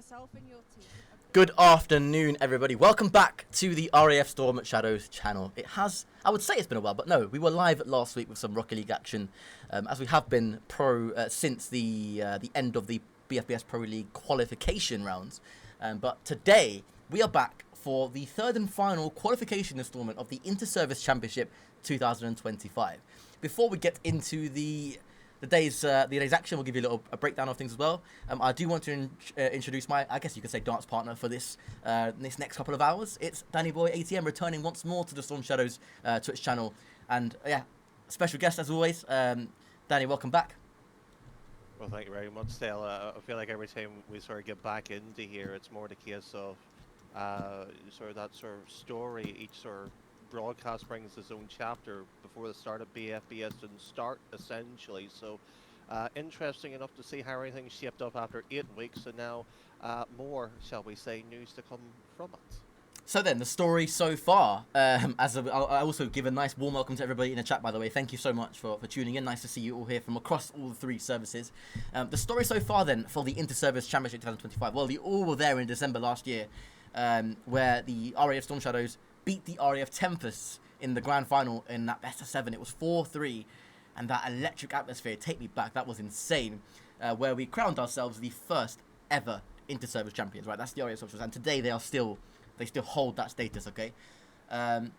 yourself and your team. Good afternoon, everybody. Welcome back to the RAF Storm Shadows channel. It has, I would say it's been a while, but no, we were live last week with some Rocket League action, as we have been since the end of the BFBS Pro League qualification rounds. But today, we are back for the third and final qualification installment of the Inter-Service Championship 2025. Before we get into the day's action, we'll give you a breakdown of things as well. I do want to introduce my, I guess you could say, dance partner for this next couple of hours. It's Danny Boy ATM returning once more to the Storm Shadows Twitch channel, and yeah, special guest as always. Danny, welcome back. Well, thank you very much, Dale. I feel like every time we sort of get back into here, it's more the case of sort of that sort of story. Each sort of broadcast brings its own chapter before the start of BFBS didn't start, essentially. So interesting enough to see how everything's shaped up after 8 weeks, and now more, shall we say, news to come from it. So then, the story so far, I also give a nice warm welcome to everybody in the chat, by the way. Thank you so much for tuning in. Nice to see you all here from across all the three services. The story so far then for the Inter-Service Championship 2025, well, you all were there in December last year, where the RAF Storm Shadows beat the RAF Tempests in the grand final in that best of 7. It was 4-3, and that electric atmosphere, take me back, that was insane, where we crowned ourselves the first ever Inter-Service champions, right? That's the RAF Storm Shadows, and today they still hold that status, okay? And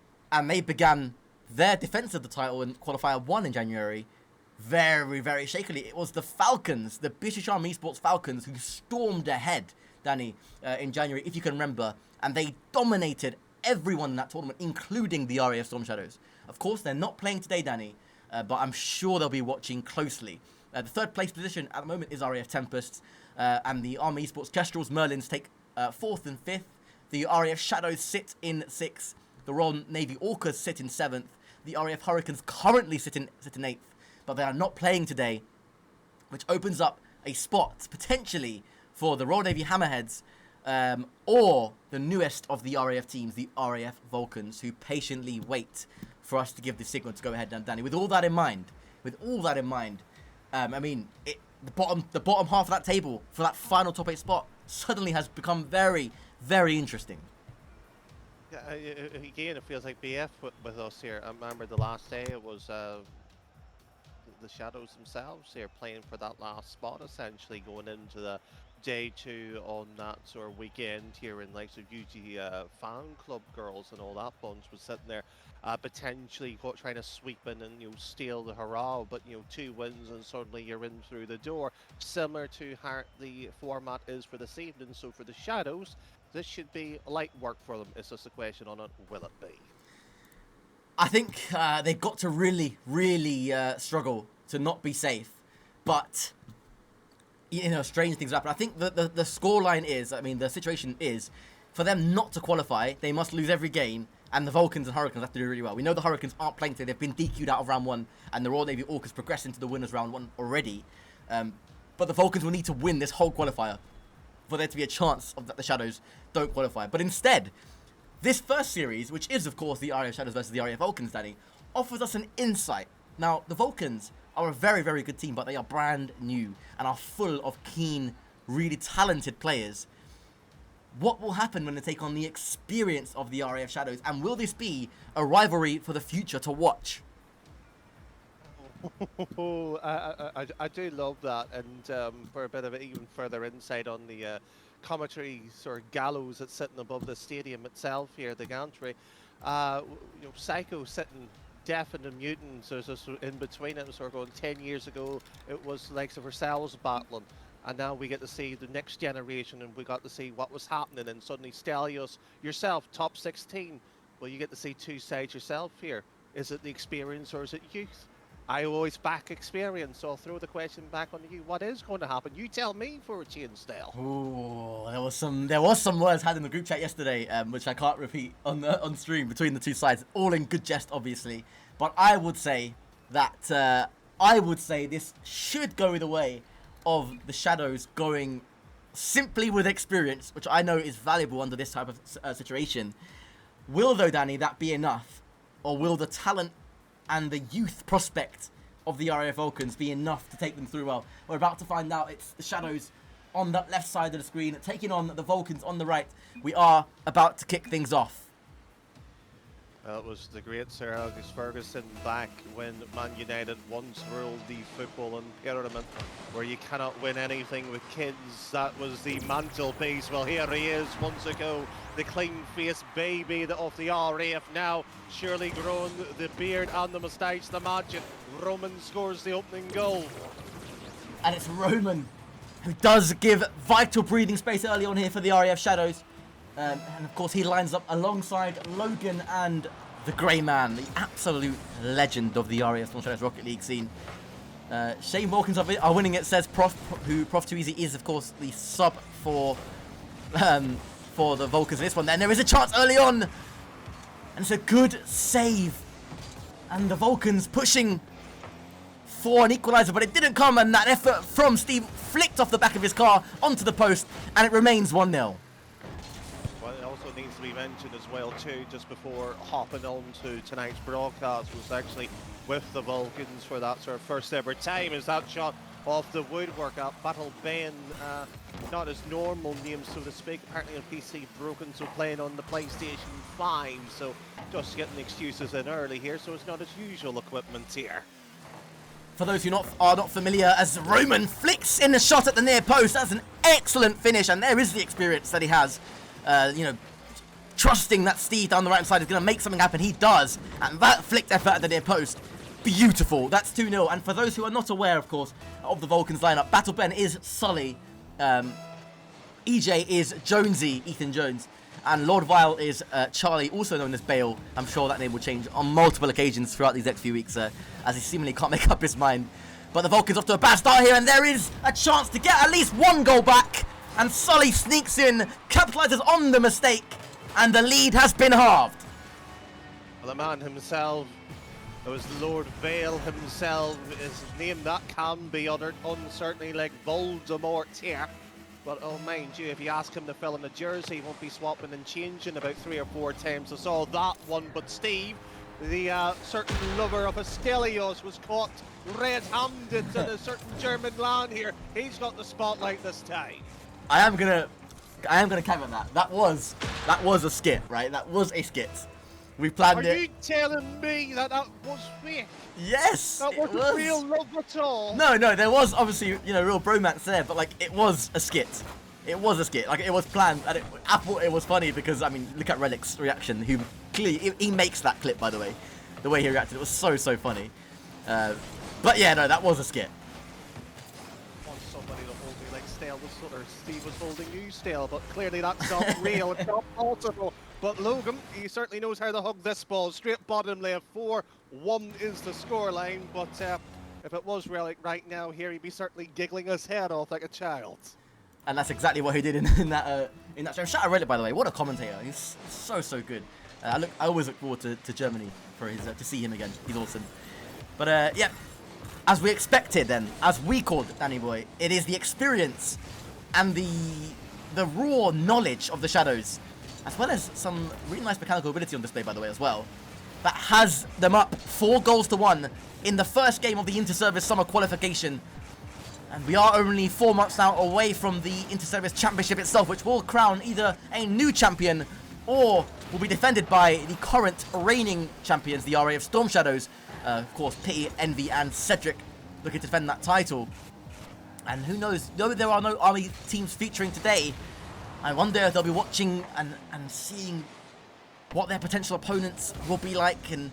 they began their defense of the title in Qualifier 1 in January very, very shakily. It was the Falcons, the British Army Esports Falcons, who stormed ahead, Danny, in January, if you can remember, and they dominated everyone in that tournament, including the RAF Storm Shadows. Of course, they're not playing today, Danny, but I'm sure they'll be watching closely. The third place position at the moment is RAF Tempests, and the Army Esports Kestrels Merlins take 4th and 5th. The RAF Shadows sit in 6th. The Royal Navy Orcas sit in 7th. The RAF Hurricanes currently sit in 8th, but they are not playing today, which opens up a spot potentially for the Royal Navy Hammerheads, or the newest of the RAF teams, the RAF Vulcans, who patiently wait for us to give the signal to go ahead, Danny. With all that in mind, I mean, the bottom half of that table for that final top 8 spot suddenly has become very, very interesting. Yeah, again, it feels like BF with us here. I remember the last day it was the Shadows themselves here playing for that last spot, essentially going into the day 2 on that sort of weekend here in likes of UG fan club girls and all that bunch was sitting there potentially trying to sweep in and steal the hurrah, but 2 wins and suddenly you're in through the door, similar to how the format is for this evening. So for the Shadows, this should be light work for them. It's just a question on it, will it be? I think they've got to really, really struggle to not be safe, but strange things happen. I think the scoreline is, the situation is, for them not to qualify, they must lose every game, and the Vulcans and Hurricanes have to do really well. We know the Hurricanes aren't playing today. They've been DQ'd out of round 1, and the Royal Navy Orcas progressed into the winners round 1 already. But the Vulcans will need to win this whole qualifier for there to be a chance of that the Shadows don't qualify. But instead, this first series, which is, of course, the RAF Shadows versus the RAF Vulcans, Danny, offers us an insight. Now, the Vulcans are a very, very good team, but they are brand new and are full of keen, really talented players. What will happen when they take on the experience of the RAF Shadows, and will this be a rivalry for the future to watch? I do love that, and for a bit of even further insight on the commentary sort of gallows that's sitting above the stadium itself here, the gantry, Psycho sitting deaf and mutant, so just in between it, sort of going 10 years ago, it was like of ourselves battling, and now we get to see the next generation, and we got to see what was happening, and suddenly Stelios, yourself, top 16, well, you get to see 2 sides yourself here. Is it the experience or is it youth? I always back experience, so I'll throw the question back on you. What is going to happen? You tell me for a change, Dale. Ooh, there was some words had in the group chat yesterday, which I can't repeat on stream between the 2 sides. All in good jest, obviously. But I would say that this should go the way of the Shadows going simply with experience, which I know is valuable under this type of situation. Will, though, Danny, that be enough? Or will the talent and the youth prospect of the RAF Vulcans be enough to take them through? Well, we're about to find out. It's the Shadows on the left side of the screen, taking on the Vulcans on the right. We are about to kick things off. It was the great Sir Alex Ferguson back when Man United once ruled the football pyramid, where you cannot win anything with kids. That was the mantelpiece. Well, here he is once ago, the clean-faced baby of the RAF now, surely grown the beard and the moustache. The magic. Roman scores the opening goal. And it's Roman who does give vital breathing space early on here for the RAF Shadows. And of course he lines up alongside Logan and the Grey Man, the absolute legend of the RAF Storm Shadows Rocket League scene. Shane Wilkins are winning it, says Prof, who Prof Too Easy is of course the sub for the Vulcans in this one. Then there is a chance early on, and it's a good save. And the Vulcans pushing for an equaliser, but it didn't come, and that effort from Steve flicked off the back of his car onto the post, and it remains 1-0. Well, it also needs to be mentioned as well too, just before hopping on to tonight's broadcast, was actually with the Vulcans for that sort of first ever time, is that shot off the woodwork at Battle Ben, not his normal name so to speak, apparently on PC broken, so playing on the PlayStation 5, so just getting excuses in early here, so it's not his usual equipment here. For those who are not familiar, as Roman flicks in a shot at the near post, that's an excellent finish, and there is the experience that he has. Trusting that Steve down the right side is going to make something happen. He does, and that flicked effort at the near post, beautiful. That's 2-0. And for those who are not aware, of course, of the Vulcans lineup, Battle Ben is Sully, EJ is Jonesy, Ethan Jones, and Lord Vile is Charlie, also known as Bale. I'm sure that name will change on multiple occasions throughout these next few weeks, as he seemingly can't make up his mind. But the Vulcans off to a bad start here, and there is a chance to get at least one goal back. And Sully sneaks in, capitalises on the mistake, and the lead has been halved. Well, the man himself, it was Lord Vale himself, is a name that can be uttered uncertainly like Voldemort here. But oh, mind you, if you ask him to fill in a jersey, he won't be swapping and changing about 3 or 4 times. I saw that one, but Steve, the certain lover of Estelios, was caught red-handed in a certain German land here. He's got the spotlight this time. I am gonna caveat that. That was a skit, right? That was a skit. We planned it. Are you telling me that was fake? Yes, that wasn't real love at all. No, there was obviously real bromance there, but like it was a skit. It was a skit. Like it was planned, and I thought it was funny because I mean, look at Relic's reaction. Who clearly he makes that clip, by the way. The way he reacted, it was so funny. But yeah, no, that was a skit. Somebody to hold me like Steve was holding you still, but clearly that's not real. It's not possible. But Logan, he certainly knows how to hug this ball. Straight bottom left 4-1 is the scoreline. But if it was Relic right now here, he'd be certainly giggling his head off like a child. And that's exactly what he did in that show. Shout out Relic, by the way. What a commentator! He's so good. I always look forward to Germany for his to see him again. He's awesome. But yeah, as we expected, then as we called it, Danny Boy, it is the experience and the raw knowledge of the Shadows, as well as some really nice mechanical ability on display, by the way, as well, that has them up 4-1 in the first game of the Inter-Service Summer Qualification. And we are only 4 months now away from the Inter-Service Championship itself, which will crown either a new champion or will be defended by the current reigning champions, the RAF Storm Shadows. Of course, Pity, Envy, and Cedric looking to defend that title. And who knows, though there are no Army teams featuring today, I wonder if they'll be watching and seeing what their potential opponents will be like and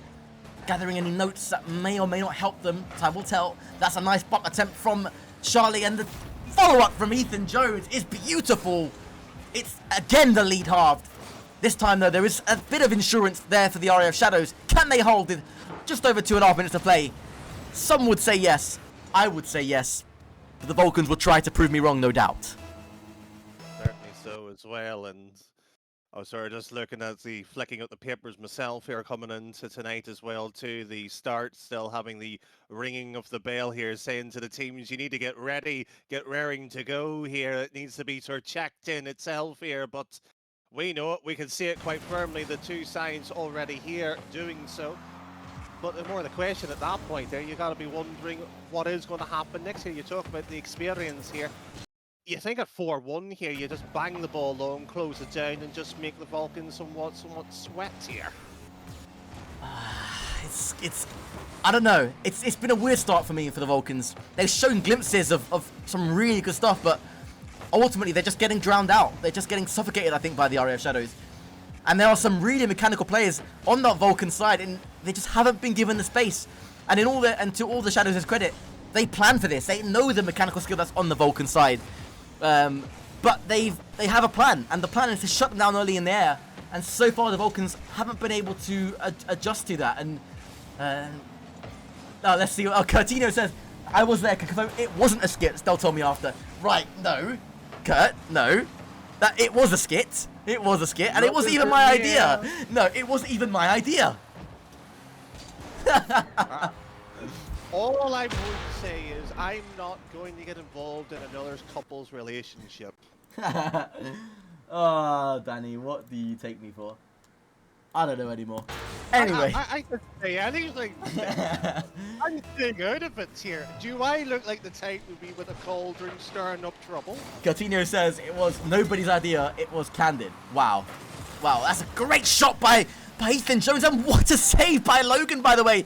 gathering any notes that may or may not help them. Time will tell. That's a nice block attempt from Charlie, and the follow-up from Ethan Jones is beautiful. It's again the lead halved. This time, though, there is a bit of insurance there for the RAF Shadows. Can they hold it? Just over 2.5 minutes to play. Some would say yes. I would say yes. But the Vulcans will try to prove me wrong, no doubt. Certainly so as well, and I was sort of just looking at the flicking up the papers myself here coming into tonight as well too. The start still having the ringing of the bell here saying to the teams, you need to get ready, get raring to go here. It needs to be sort of checked in itself here, but we know it, we can see it quite firmly, the two sides already here doing so. But the more the question at that point there, you got to be wondering what is going to happen next year. You talk about the experience here. You think at 4-1 here, you just bang the ball long, close it down, and just make the Vulcans somewhat sweatier. It's I don't know. It's been a weird start for me for the Vulcans. They've shown glimpses of some really good stuff, but ultimately they're just getting drowned out. They're just getting suffocated, I think, by the RAF Shadows. And there are some really mechanical players on that Vulcan side, and they just haven't been given the space. And to all the Shadows' credit, they plan for this. They know the mechanical skill that's on the Vulcan side, but they have a plan, and the plan is to shut them down early in the air. And so far, the Vulcans haven't been able to adjust to that. And let's see. Curtino says, "I was there. It wasn't a skit." They'll tell me after. Right? No, Kurt. No, that it was a skit. It was a skit, and it wasn't even my idea. No, it wasn't even my idea. All I'm going to say is I'm not going to get involved in another couple's relationship. Oh, Danny, what do you take me for? I don't know anymore. Anyway. I could say anything. I'm staying out of it here. Do I look like the type to be with a cauldron stirring up trouble? Coutinho says it was nobody's idea, it was candid. Wow. Wow, that's a great shot by Ethan Jones, and what a save by Logan, by the way.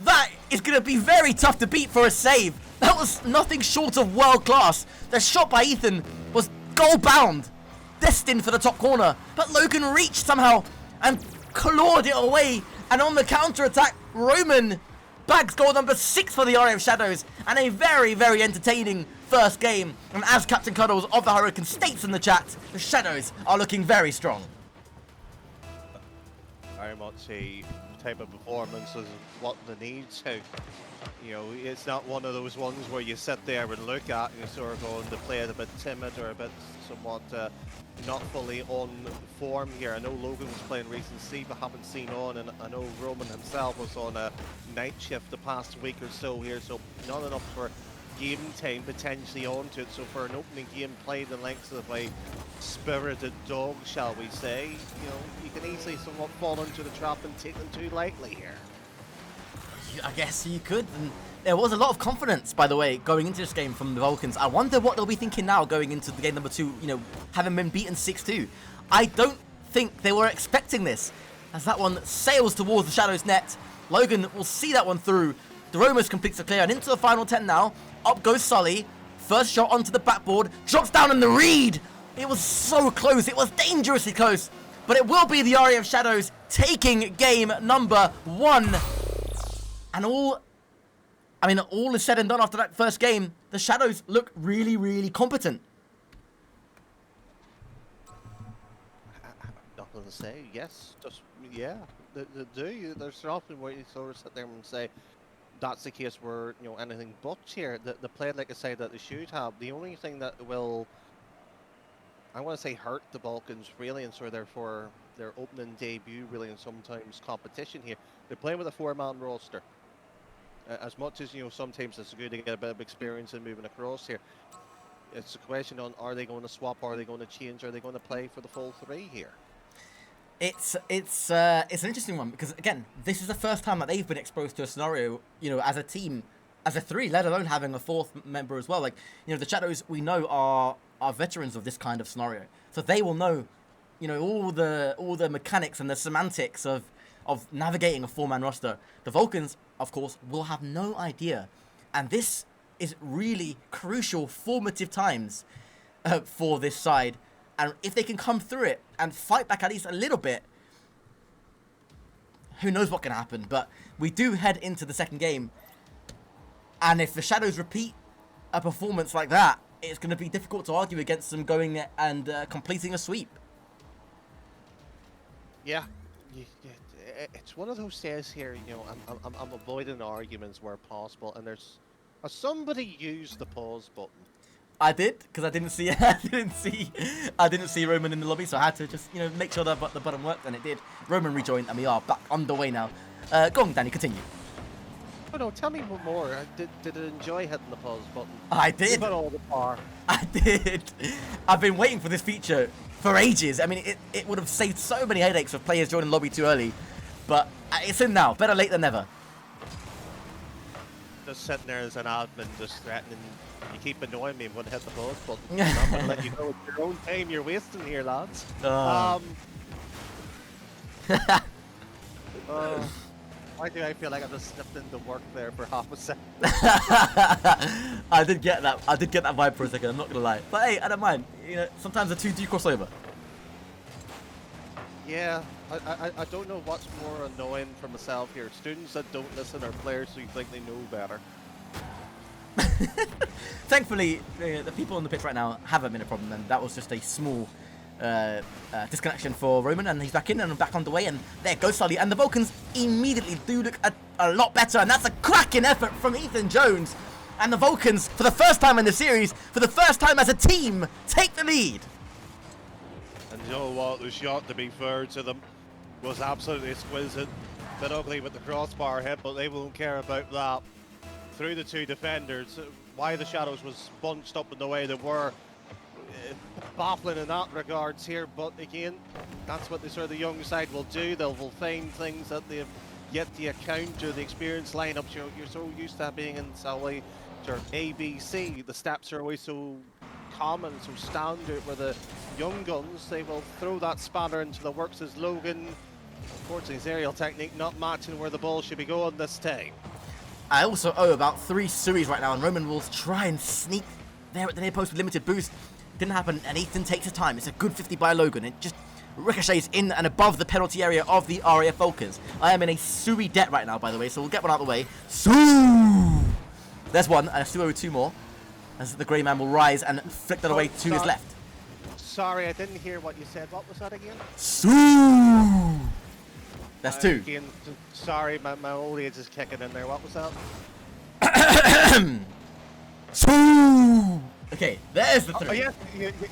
That is going to be very tough to beat for a save. That was nothing short of world class. The shot by Ethan was goal bound, destined for the top corner, but Logan reached somehow and clawed it away. And on the counter attack, Roman bags goal number 6 for the RAF Shadows, and a very, very entertaining first game. And as Captain Cuddles of the Hurricane states in the chat, the Shadows are looking very strong. Very much a type of performance is what they need to. You know, it's not one of those ones where you sit there and look at and you're sort of going to play it a bit timid or a bit somewhat not fully on form here. I know Logan was playing recency but haven't seen on, and I know Roman himself was on a night shift the past week or so here, so not enough for game time potentially onto it. So for an opening game played the lengths of a spirited dog, shall we say, you know, you can easily somewhat fall into the trap and take them too lightly here. I guess you could. And there was a lot of confidence, by the way, going into this game from the Vulcans. I wonder what they'll be thinking now going into the game number 2, you know, having been beaten 6-2. I don't think they were expecting this, as that one sails towards the Shadows net. Logan will see that one through. Doromus completes the clear, and into the final 10 now. Up goes Sully. First shot onto the backboard. Drops down in the read. It was so close. It was dangerously close. But it will be the RAF Shadows taking game number 1. And all is said and done after that first game. The Shadows look really, really competent. Nothing to say. Yes, just, yeah, they do. There's often where you sort of sit there and say, that's the case where, you know, anything but here. The played like I say that they should have. The only thing that will, I want to say, hurt the Balkans really, and so therefore their opening debut really, and sometimes competition here. They're playing with a 4-man roster. As much as, you know, sometimes it's good to get a bit of experience in moving across here. It's a question on, are they going to swap, are they going to change, are they going to play for the full 3 here? It's an interesting one, because again, this is the first time that they've been exposed to a scenario, you know, as a team, as a 3, let alone having a 4th member as well. Like, you know, the Shadows, we know, are veterans of this kind of scenario, so they will know, you know, all the mechanics and the semantics of navigating a 4-man roster. The Vulcans, of course, will have no idea, and this is really crucial, formative times for this side. And if they can come through it and fight back at least a little bit, who knows what can happen. But we do head into the second game, and if the Shadows repeat a performance like that, it's going to be difficult to argue against them going and completing a sweep. Yeah. It's one of those days here, you know, I'm avoiding arguments where possible, and there's somebody used the pause button. I did, because I didn't see Roman in the lobby, so I had to just, you know, make sure that the button worked, and it did. Roman rejoined, and we are back underway now. Go on, Danny, continue. Oh no, tell me more. Did it enjoy hitting the pause button? I did. Give it all the power. I did. I've been waiting for this feature for ages. I mean, it would have saved so many headaches of players joining lobby too early, but it's in now. Better late than never. just sitting there as an admin, just threatening. You keep annoying me. I'm going to hit the pause button. I'm not going to let you know it's your own time you're wasting here, lads. Why do I feel like I just slipped into work there for half a second? I did get that. I did get that vibe for a second. I'm not gonna lie. But hey, I don't mind. You know, sometimes the two do cross over. Yeah, I don't know what's more annoying for myself here. Students that don't listen or players who think they know better. Thankfully, the people on the pitch right now haven't been a problem, and that was just a small disconnection for Roman, and he's back in and back on the way, and there goes Sully, and the Vulcans immediately do look a lot better, and that's a cracking effort from Ethan Jones, and the Vulcans, for the first time in the series, for the first time as a team, take the lead. And you know what, the shot, to be fair to them, was absolutely exquisite. Bit ugly with the crossbar hit, but they won't care about that. Through the two defenders, why the Shadows was bunched up in the way they were, baffling in that regards here, but again, that's what the sort of the young side will do. They'll find things that they've yet to encounter, the experience lineups. You're so used to being in Sally or ABC. The steps are always so common, so standard. Where the young guns, they will throw that spanner into the works as Logan. Unfortunately, his aerial technique not matching where the ball should be going this time. I also owe about 3 Suris right now, and Roman will try and sneak there at the near post with limited boost. Didn't happen, and Ethan takes his time. It's a good 50 by Logan. It just ricochets in and above the penalty area of the RAF Vulcans. I am in a Sui debt right now, by the way, so we'll get one out of the way. Sue! There's one, and I still owe 2 more. As the grey man will rise and flick that away to his left. Sorry, I didn't hear what you said. What was that again? Sue! That's 2. Again, sorry, my old age is kicking in there. What was that? Sue! Okay, there's the 3. Oh,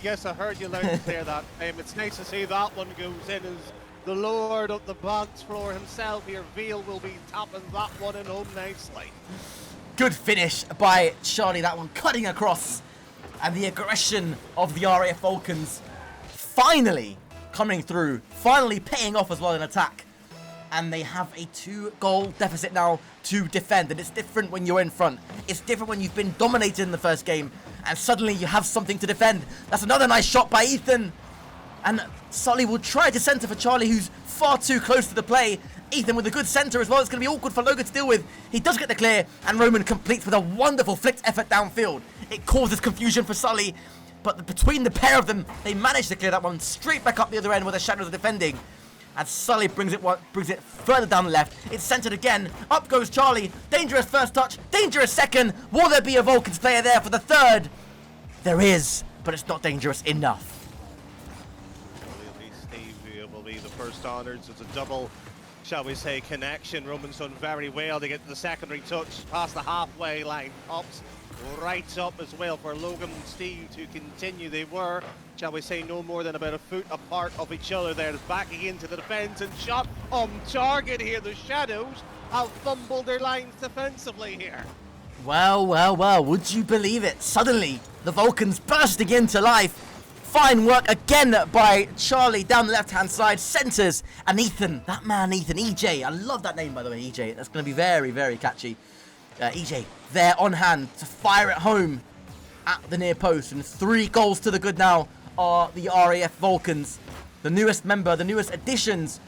yes, I heard you loud and clear that time. It's nice to see that one goes in as the Lord of the dance floor himself here. Veal will be tapping that one in home nicely. Good finish by Charlie, that one cutting across. And the aggression of the RAF Vulcans finally coming through, finally paying off as well in attack. And they have a 2-goal deficit now to defend. And it's different when you're in front. It's different when you've been dominated in the first game. And suddenly you have something to defend. That's another nice shot by Ethan. And Sully will try to centre for Charlie, who's far too close to the play. Ethan with a good centre as well. It's going to be awkward for Logan to deal with. He does get the clear. And Roman completes with a wonderful flicked effort downfield. It causes confusion for Sully. But between the pair of them, they manage to clear that one straight back up the other end where the Shadows are defending. And Sully brings it further down the left. It's centered again. Up goes Charlie. Dangerous first touch. Dangerous second. Will there be a Vulcans player there for the 3rd? There is, but it's not dangerous enough. Steve will be the first honoured. It's a double, shall we say, connection. Roman's done very well to get the secondary touch past the halfway line. Pops right up as well for Logan and Steve to continue. They were, shall we say, no more than about a foot apart of each other there. Back again to the defence and shot on target here. The Shadows have fumbled their lines defensively here. Well, would you believe it? Suddenly, the Vulcans bursting into life. Fine work again by Charlie down the left-hand side. Centres, and Ethan, that man Ethan, EJ. I love that name, by the way, EJ. That's going to be very, very catchy. EJ, there on hand to fire it home at the near post. And 3 goals to the good now are the RAF Vulcans. The newest member, the newest additions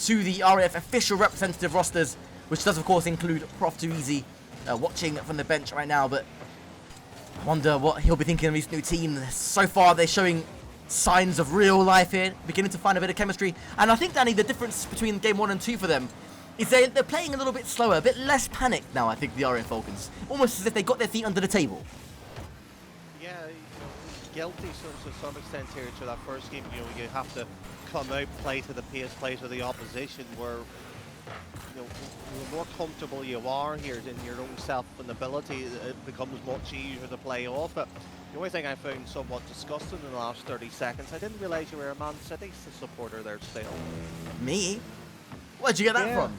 to the RAF official representative rosters, which does, of course, include Prof. Too Easy, watching from the bench right now. But I wonder what he'll be thinking of his new team. So far, they're showing signs of real life here, beginning to find a bit of chemistry. And I think, Danny, the difference between game 1 and 2 for them is they're playing a little bit slower, a bit less panicked now, I think, the RAF Vulcans. Almost as if they got their feet under the table. Yeah, guilty to some extent here to that first game. You have to come out, play to the pace, play to the opposition, where the more comfortable you are here in your own self and ability, it becomes much easier to play off it. The only thing I found somewhat disgusting in the last 30 seconds, I didn't realise you were a Man City supporter there still. Me? Where'd you get that from?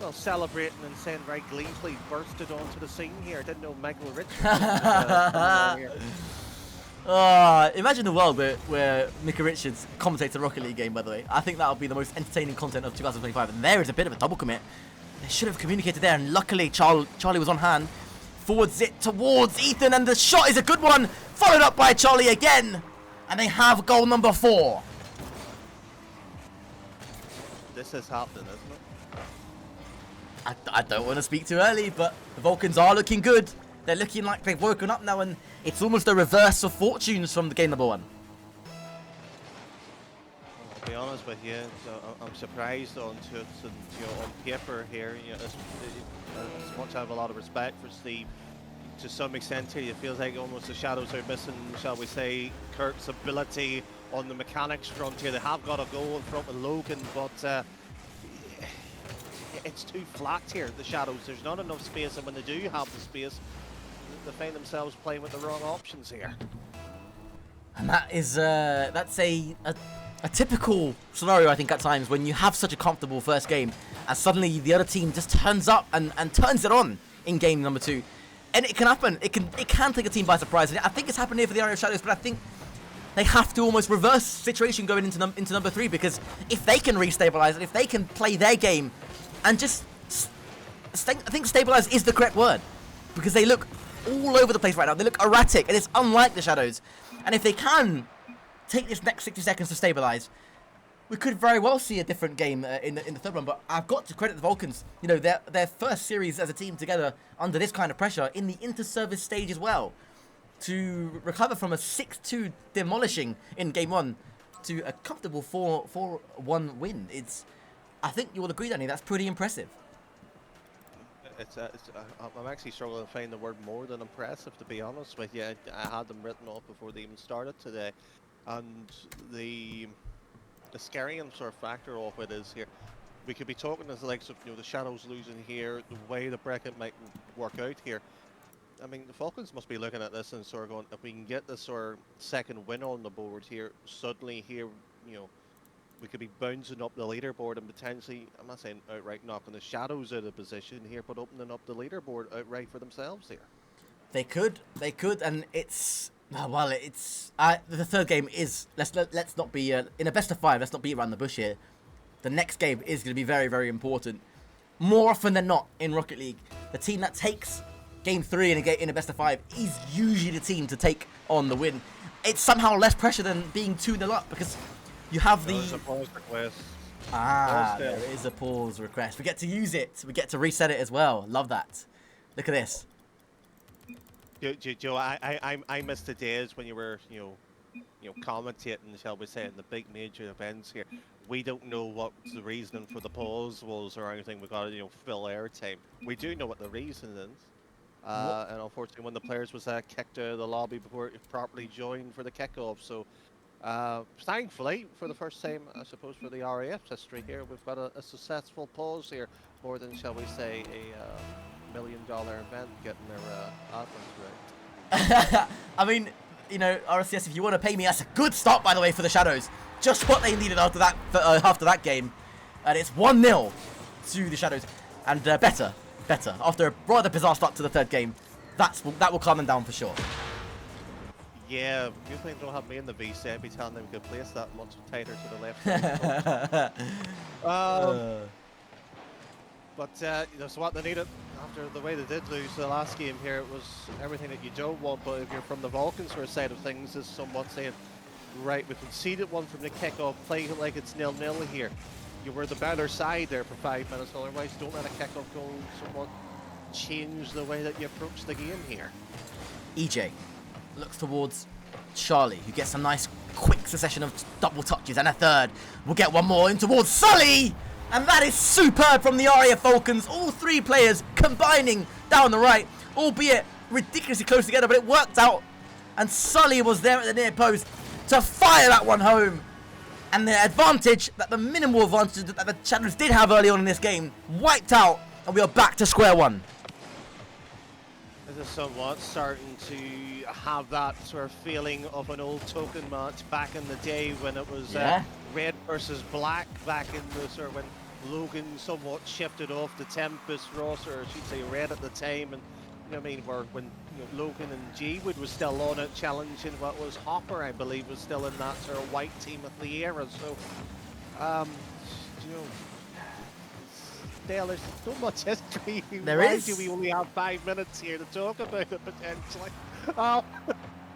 Well, celebrating and saying very gleefully, bursted onto the scene here. I didn't know Michael Richards was here. Imagine the world where Micah Richards commentates a Rocket League game, by the way. I think that would be the most entertaining content of 2025. And there is a bit of a double commit. They should have communicated there, and luckily Charlie was on hand. Forwards it towards Ethan, and the shot is a good one, followed up by Charlie again, and they have goal number 4. This is happening, isn't it? I don't want to speak too early, but the Vulcans are looking good. They're looking like they've woken up now, and it's almost a reverse of fortunes from the game number 1. I'll be honest with you, I'm surprised on Toots and on paper here. As much as I have a lot of respect for Steve, to some extent here, it feels like almost the Shadows are missing, shall we say, Kirk's ability on the mechanics front here. They have got a goal in front of Logan, but it's too flat here, the Shadows. There's not enough space, and when they do have the space, they find themselves playing with the wrong options here. And that is, that's a typical scenario, I think, at times, when you have such a comfortable first game, and suddenly the other team just turns up and turns it on in game number 2. And it can happen. It can take a team by surprise. And I think it's happened here for the Area of Shadows, but I think they have to almost reverse situation going into number 3, because if they can restabilize it, if they can play their game, and just, I think stabilize is the correct word, because they look all over the place right now. They look erratic, and it's unlike the Shadows. And if they can take this next 60 seconds to stabilize, we could very well see a different game in the third one. But I've got to credit the Vulcans. You know, their first series as a team together under this kind of pressure in the inter-service stage as well, to recover from a 6-2 demolishing in game 1 to a comfortable 4-1 win. I think you will agree, Danny, that's pretty impressive. I'm actually struggling to find the word more than impressive, to be honest with you. I had them written off before they even started today, and the scaring sort of factor of it is here. We could be talking as the likes of the Shadows losing here, the way the bracket might work out here. I mean, the Falcons must be looking at this and sort of going, if we can get this sort of second win on the board here, suddenly here, we could be bouncing up the leaderboard and potentially, I'm not saying outright knocking the Shadows out of position here, but opening up the leaderboard outright for themselves here. They could, and it's, well, it's, the third game is, let's not be, in a best of 5, let's not beat around the bush here. The next game is going to be very, very important. More often than not in Rocket League, the team that takes game 3 in a best of 5 is usually the team to take on the win. It's somehow less pressure than being 2-0 up, because you have the... There's a pause request. There is a pause request. We get to use it. We get to reset it as well. Love that. Look at this. Joe, I miss the days when you were, commentating, shall we say, in the big major events here. We don't know what the reasoning for the pause was or anything. We got to, fill airtime. We do know what the reason is. And unfortunately, when the players was kicked out of the lobby before it properly joined for the kickoff. So, thankfully, for the first time, I suppose, for the RAF's history here, we've got a successful pause here, more than, shall we say, a $1 million event getting their athletes right. I mean, RCS, if you want to pay me, that's a good start, by the way, for the Shadows. Just what they needed after that game. And it's 1-0 to the Shadows. And better. After a rather bizarre start to the third game, that will calm them down for sure. Yeah, usually they don't have me in the VC. I'd be telling them to place that much tighter to the left. But so what they needed after the way they did lose the last game here, it was everything that you don't want. But if you're from the Vulcans side of things, is somewhat saying, right, we conceded one from the kickoff, play it like it's 0-0 here. You were the better side there for 5 minutes, otherwise don't let a kickoff goal somewhat change the way that you approach the game here. EJ looks towards Charlie, who gets a nice quick succession of double touches, and a third. We'll get one more in towards Sully, and that is superb from the RAF Falcons. All 3 players combining down the right, albeit ridiculously close together, but it worked out, and Sully was there at the near post to fire that one home. And the advantage, the minimal advantage that the Shadows did have early on in this game, wiped out, and we are back to square one. This is somewhat starting to have that sort of feeling of an old token match back in the day when it was red versus black, back in the sort of when Logan somewhat shifted off the Tempest roster, or I should say red at the time, and when Logan and G-Wood was still on it, challenging what was Hopper, I believe, was still in that sort of white team of the era. So, Dale, there's so much history. There Why is. do we only have 5 minutes here to talk about it, potentially? Oh.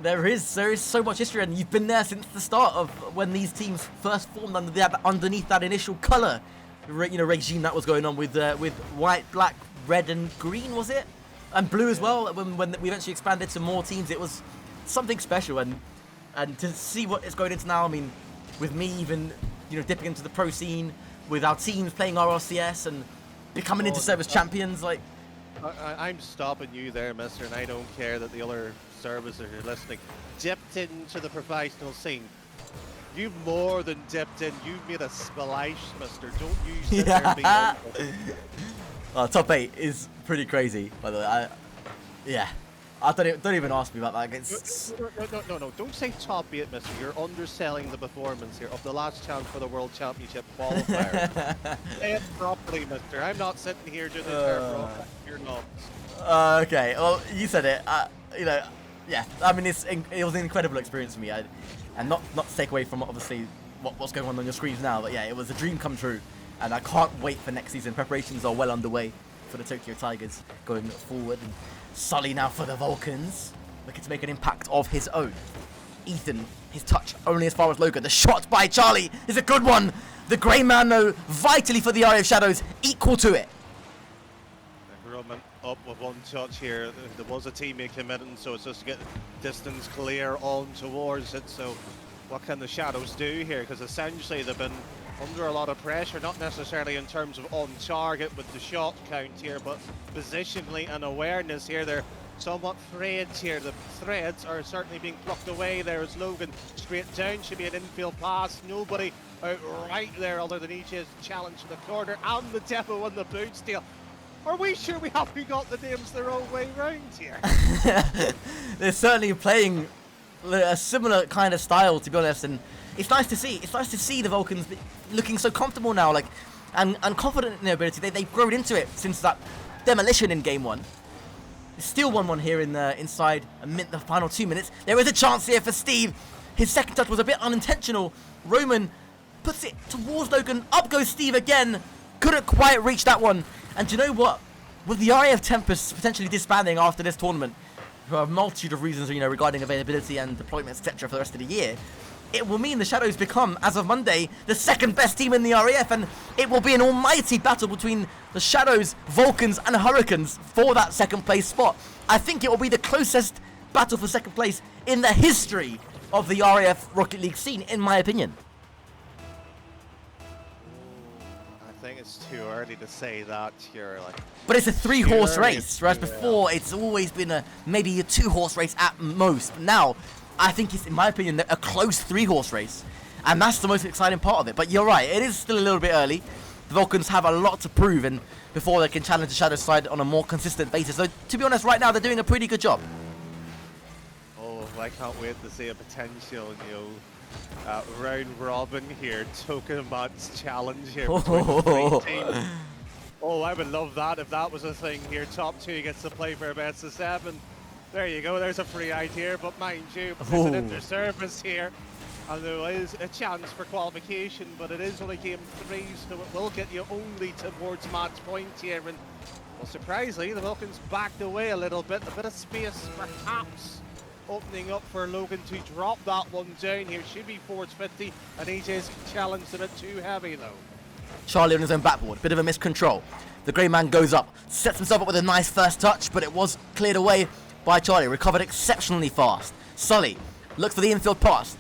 There is so much history, and you've been there since the start of when these teams first formed underneath that initial colour, regime that was going on with white, black, red, and green, was it? And blue as well. When we eventually expanded to more teams, it was something special, and to see what it's going into now. I mean, with me even dipping into the pro scene, with our teams playing RLCS and becoming inter-service champions, like. I'm stopping you there, mister, and I don't care that the other services are listening. Dipped into the professional scene. You've more than dipped in. You've made a splash, mister. Don't you sit there and be humble. Top 8 is pretty crazy, by the way. I don't even ask me about that. No. Don't say top 8, mister. You're underselling the performance here of the last chance for the World Championship qualifier. Say it properly, mister. I'm not sitting here doing this. You're not. Okay, well, you said it. Yeah. I mean, it was an incredible experience for me. And not to take away from obviously what's going on your screens now, but yeah, it was a dream come true. And I can't wait for next season. Preparations are well underway for the Tokyo Tigers going forward. And Sully now for the Vulcans, looking to make an impact of his own. Ethan, his touch only as far as Logan. The shot by Charlie is a good one. The Grey Man, though, vitally for the Eye of Shadows, equal to it. Roman up with one touch here. There was a teammate committing, so it's just to get distance clear on towards it. So what can the Shadows do here? Because essentially they've been under a lot of pressure, not necessarily in terms of on target with the shot count here, but positionally and awareness here. They're somewhat frayed here. The threads are certainly being plucked away there as Logan straight down. Should be an infield pass. Nobody out right there other than EJ's challenge in the corner and the depot on the boot steal. Are we sure we haven't got the names the wrong way round here? They're certainly playing a similar kind of style, to be honest, and it's nice to see. It's nice to see the Vulcans looking so comfortable now, and confident in their ability. They've grown into it since that demolition in Game 1. Still 1-1 here inside the final 2 minutes. There is a chance here for Steve. His second touch was a bit unintentional. Roman puts it towards Logan. Up goes Steve again. Couldn't quite reach that one. And do you know what? With the RAF Tempest potentially disbanding after this tournament, for a multitude of reasons, regarding availability and deployments, etc., for the rest of the year, it will mean the Shadows become, as of Monday, the second best team in the RAF, and it will be an almighty battle between the Shadows, Vulcans, and Hurricanes for that second place spot. I think it will be the closest battle for second place in the history of the RAF Rocket League scene, in my opinion. I think it's too early to say that here. But it's a 3-horse race, whereas before it's always been maybe a 2-horse race at most. Now, I think it's, in my opinion, a close 3-horse race. And that's the most exciting part of it. But you're right, it is still a little bit early. The Vulcans have a lot to prove and before they can challenge the Shadow side on a more consistent basis. So, to be honest, right now, they're doing a pretty good job. Oh, I can't wait to see a potential, round robin here. Token match challenge here between the three teams. Oh, I would love that if that was a thing here. Top 2 gets to play for a best of 7. There you go, there's a free idea, but mind you, there's an inter-service here, and there is a chance for qualification, but it is only Game 3, so it will get you only towards match point here, and, well, surprisingly, the Vulcans backed away a little bit, a bit of space, perhaps, opening up for Logan to drop that one down here. Should be forward 50, and EJ's challenged a bit too heavy, though. Charlie on his own backboard, bit of a miscontrol. The Grey Man goes up, sets himself up with a nice first touch, but it was cleared away by Charlie, recovered exceptionally fast. Sully looks for the infield pass.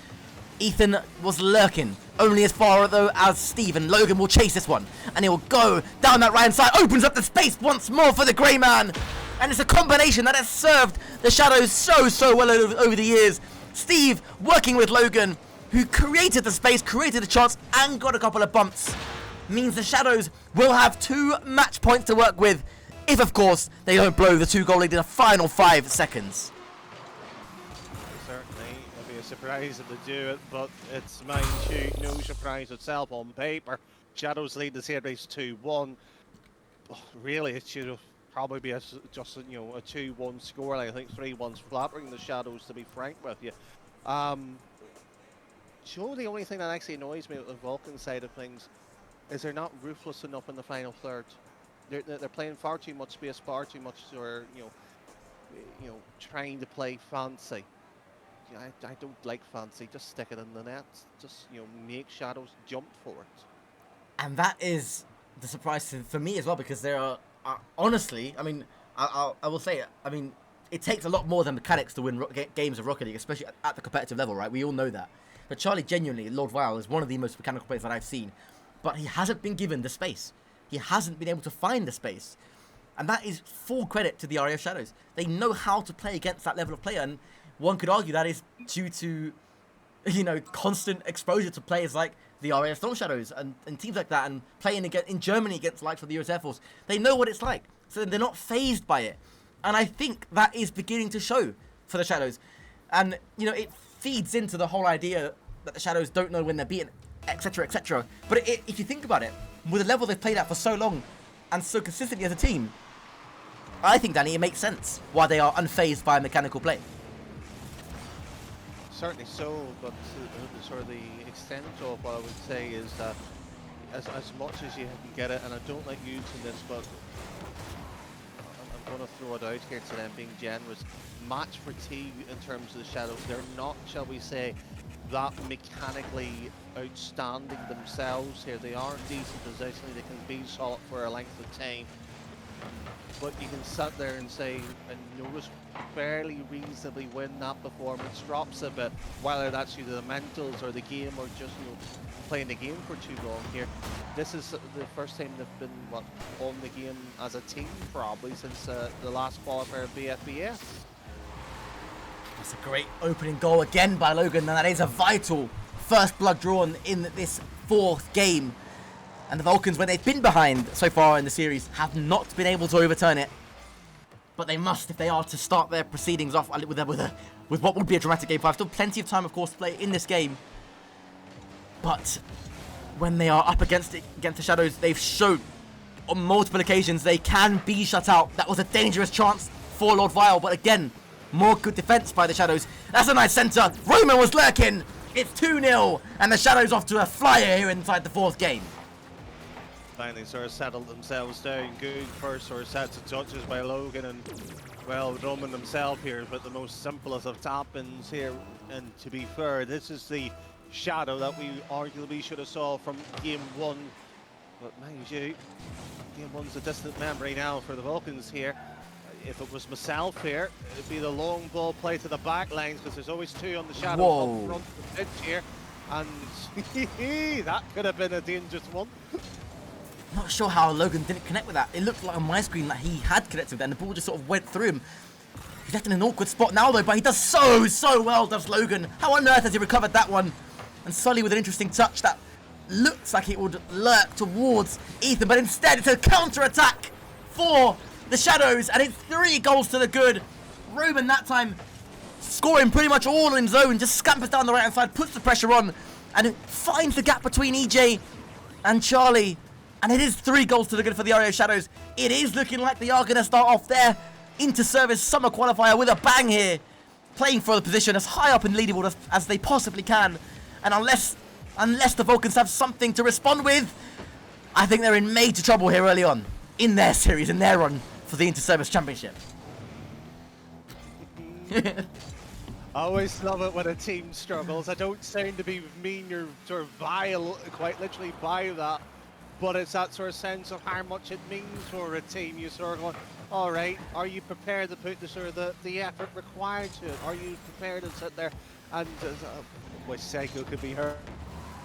Ethan was lurking, only as far though as Steve, and Logan will chase this one. And he will go down that right hand side, opens up the space once more for the Grey Man. And it's a combination that has served the Shadows so well over the years. Steve working with Logan, who created the space, created a chance, and got a couple of bumps. Means the Shadows will have 2 match points to work with, if, of course, they don't blow the 2-goal lead in the final 5 seconds. Certainly, it'll be a surprise if they do it, but it's, mind you, no surprise itself on paper. Shadows lead the series 2-1. Really, it should have probably be just a 2-1 scoreline. I think 3-1's flattering the Shadows, to be frank with you. Joe, the only thing that actually annoys me with the Vulcan side of things is they're not ruthless enough in the final third. they're playing far too much space, far too much, or trying to play fancy. Yeah, I don't like fancy. Just stick it in the net. Just make Shadows jump for it. And that is the surprise for me as well, because there are honestly, I mean, I will say it. I mean, it takes a lot more than mechanics to win games of Rocket League, especially at the competitive level, right? We all know that. But Charlie, genuinely, Lord Vile is one of the most mechanical players that I've seen. But he hasn't been given the space. He hasn't been able to find the space. And that is full credit to the RAF Shadows. They know how to play against that level of player. And one could argue that is due to, constant exposure to players like the RAF Storm Shadows and teams like that, and playing in Germany against the likes of the US Air Force. They know what it's like. So they're not fazed by it. And I think that is beginning to show for the Shadows. And, it feeds into the whole idea that the Shadows don't know when they're beaten, etc., etc. But if you think about it, with the level they've played at for so long and so consistently as a team, I think, Danny, it makes sense why they are unfazed by mechanical play. Certainly so, but sort of the extent of what I would say is that as much as you can get it, and I don't like using this, but I'm going to throw it out here to them being generous. Match fatigue in terms of the Shadows. They're not, shall we say, that mechanically outstanding themselves here. They are decent positionally. They can be solid for a length of time. But you can sit there and say, and notice fairly reasonably when that performance drops a bit, whether that's due to the mentals or the game or just playing the game for too long here. This is the first time they've been on the game as a team probably since the last qualifier of BFBS. That's a great opening goal again by Logan, and that is a vital first blood drawn in this fourth game. And the Vulcans, when they've been behind so far in the series, have not been able to overturn it. But they must if they are to start their proceedings off with what would be a dramatic Game 5. Still plenty of time, of course, to play in this game. But when they are up against the Shadows, they've shown on multiple occasions they can be shut out. That was a dangerous chance for Lord Vile, but again, more good defense by the Shadows. That's a nice centre. Roman was lurking. It's 2-0, and the Shadows off to a flyer here inside the fourth game. Finally sort of settled themselves down. Good first sort of sets of touches by Logan, and well, Roman himself here but the most simplest of tap-ins here. And to be fair, this is the Shadow that we arguably should have saw from game one. But mind you, game one's a distant memory now for the Vulcans here. If it was myself here, it'd be the long ball play to the back lines, because there's always two on the Shadow up front of the pitch here. And that could have been a dangerous one. Not sure how Logan didn't connect with that. It looked like on my screen that he had connected with that, and the ball just sort of went through him. He's left in an awkward spot now though, but he does so well, does Logan. How on earth has he recovered that one? And Sully with an interesting touch that looks like it would lurk towards Ethan, but instead it's a counter-attack for the Shadows, and it's 3 goals to the good. Roman that time scoring pretty much all in zone, just scampers down the right hand side, puts the pressure on, and it finds the gap between EJ and Charlie. And it is 3 goals to the good for the RAF Shadows. It is looking like they are going to start off their inter-service summer qualifier with a bang here. Playing for the position as high up in the leaderboard as they possibly can. And unless the Vulcans have something to respond with, I think they're in major trouble here early on in their series, in their run for the inter-service championship. I always love it when a team struggles. I don't sound to be mean or sort of vile, quite literally by that. But it's that sort of sense of how much it means for a team. You sort of going, all right, are you prepared to put the sort of the effort required to it? Are you prepared to sit there and which cycle could be heard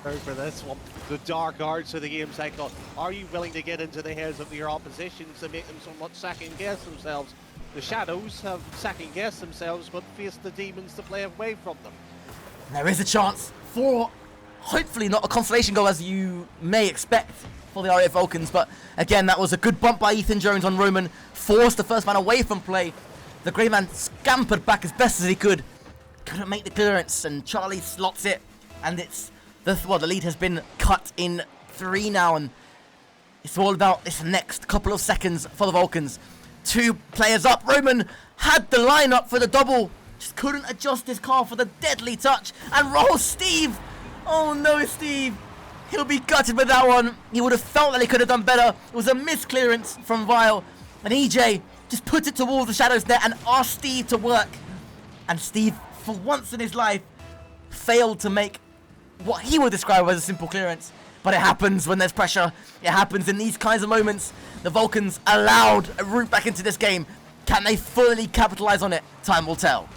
for this one? The dark arts of the game cycle. Are you willing to get into the heads of your oppositions to make them somewhat second guess themselves? The Shadows have second guessed themselves, but faced the demons to play away from them. There is a chance for hopefully not a consolation goal as you may expect for the RAF Vulcans, but again that was a good bump by Ethan Jones on Roman, forced the first man away from play. The grey man scampered back as best as he could, couldn't make the clearance, and Charlie slots it, and it's the lead has been cut in 3 now, and it's all about this next couple of seconds for the Vulcans. 2 players up. Roman had the line up for the double, just couldn't adjust his car for the deadly touch, and rolls Steve. Oh no, Steve. He'll be gutted with that one. He would have felt that he could have done better. It was a missed clearance from Vile. And EJ just put it towards the Shadows net and asked Steve to work. And Steve, for once in his life, failed to make what he would describe as a simple clearance. But it happens when there's pressure. It happens in these kinds of moments. The Vulcans allowed a route back into this game. Can they fully capitalize on it? Time will tell.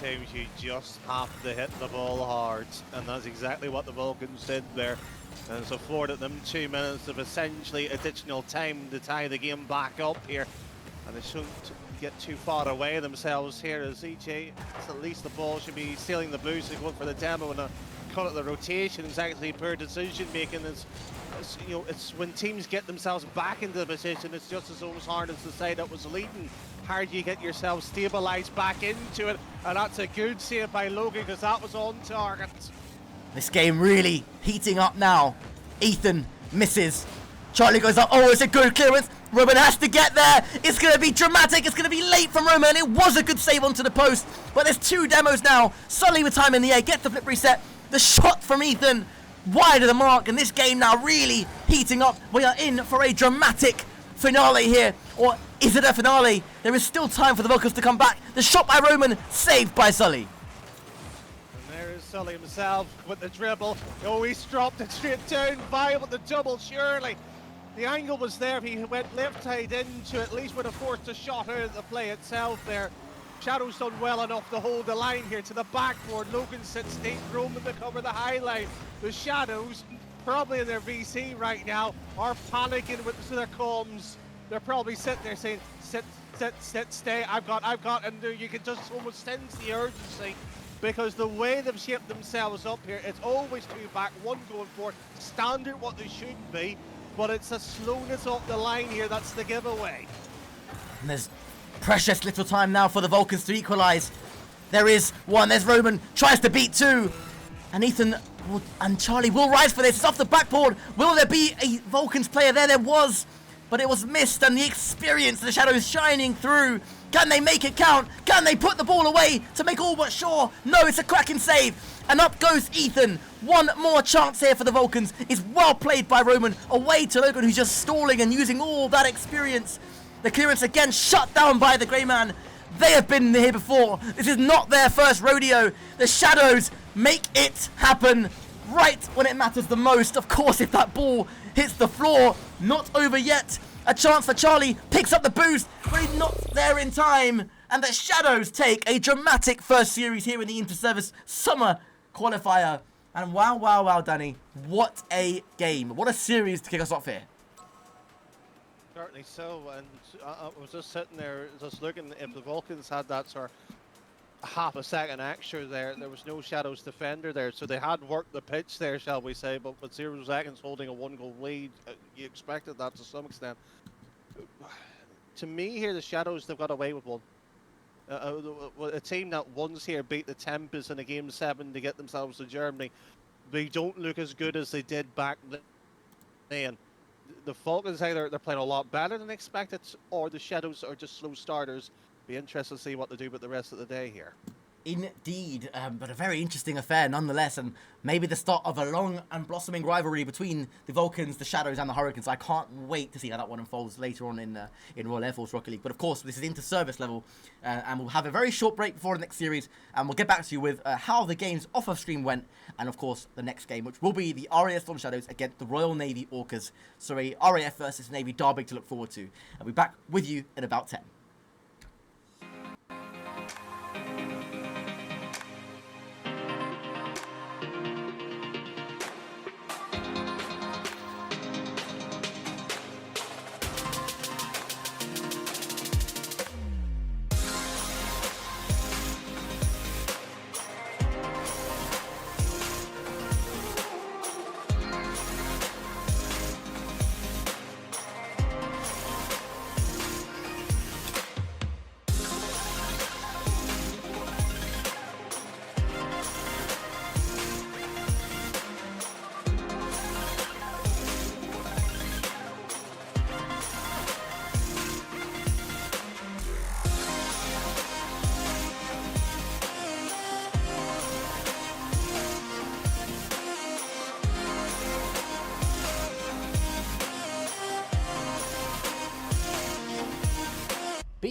Sometimes you just have to hit the ball hard, and that's exactly what the Vulcans did there. And it's afforded them 2 minutes of essentially additional time to tie the game back up here. And they shouldn't get too far away themselves here, as EJ, at least the ball should be stealing the boost and going for the demo, and call it the rotation. It's actually poor decision making. You know, it's when teams get themselves back into the position, it's just as almost hard as the side that was leading. How do you get yourself stabilised back into it? And that's a good save by Logan, because that was on target. This game really heating up now. Ethan misses. Charlie goes up. Oh, it's a good clearance. Roman has to get there. It's going to be dramatic. It's going to be late from Roman. It was a good save onto the post. But there's 2 demos now. Sully with time in the air. Gets the flip reset. The shot from Ethan wide of the mark. And this game now really heating up. We are in for a dramatic finale here. Or is it a finale? There is still time for the Vulcans to come back. The shot by Roman, saved by Sully. And there is Sully himself with the dribble. Oh, he's dropped it straight down. Vile with the double, surely. The angle was there. He went left side into at least would have forced a shot out of the play itself there. Shadow's done well enough to hold the line here to the backboard. Logan sits deep, Roman to cover the high line. The Shadows, probably in their VC right now, are panicking with their comms. They're probably sitting there saying, sit, stay, I've got, and you can just almost sense the urgency, because the way they've shaped themselves up here, it's always 2 back, 1 going forward, standard what they should be, but it's a slowness off the line here that's the giveaway. And there's precious little time now for the Vulcans to equalise. There is 1, there's Roman, tries to beat 2, and Ethan and Charlie will rise for this. It's off the backboard. Will there be a Vulcans player there? There was, but it was missed, and the experience of the Shadows shining through. Can they make it count? Can they put the ball away to make all but sure? No, it's a cracking save. And up goes Ethan. 1 more chance here for the Vulcans. Is well played by Roman. Away to Logan, who's just stalling and using all that experience. The clearance again shut down by the Grey Man. They have been here before. This is not their first rodeo. The Shadows make it happen right when it matters the most. Of course, if that ball hits the floor, not over yet. A chance for Charlie, picks up the boost, but he's not there in time. And the Shadows take a dramatic first series here in the Inter-Service Summer Qualifier. And wow, Danny, what a game. What a series to kick us off here. Certainly so, and I was just sitting there, just looking if the Vulcans had that sort of half a second extra there. There was no Shadows defender there, so they had worked the pitch there, shall we say, but with 0 seconds holding a 1-goal lead, you expected that to some extent. To me here, the Shadows, they've got away with one. A team that once here beat the Tempest in a Game 7 to get themselves to Germany, they don't look as good as they did back then. The Falcons, either they're playing a lot better than expected, or the Shadows are just slow starters. Be interested to see what they do with the rest of the day here. Indeed, but a very interesting affair nonetheless, and maybe the start of a long and blossoming rivalry between the Vulcans, the Shadows, and the Hurricanes. I can't wait to see how that one unfolds later on in Royal Air Force Rocket League. But of course, this is Inter-Service level, and we'll have a very short break before the next series, and we'll get back to you with how the games off of stream went, and of course, the next game, which will be the RAF Storm Shadows against the Royal Navy Orcas. So a RAF versus Navy derby to look forward to. I'll be back with you in about 10.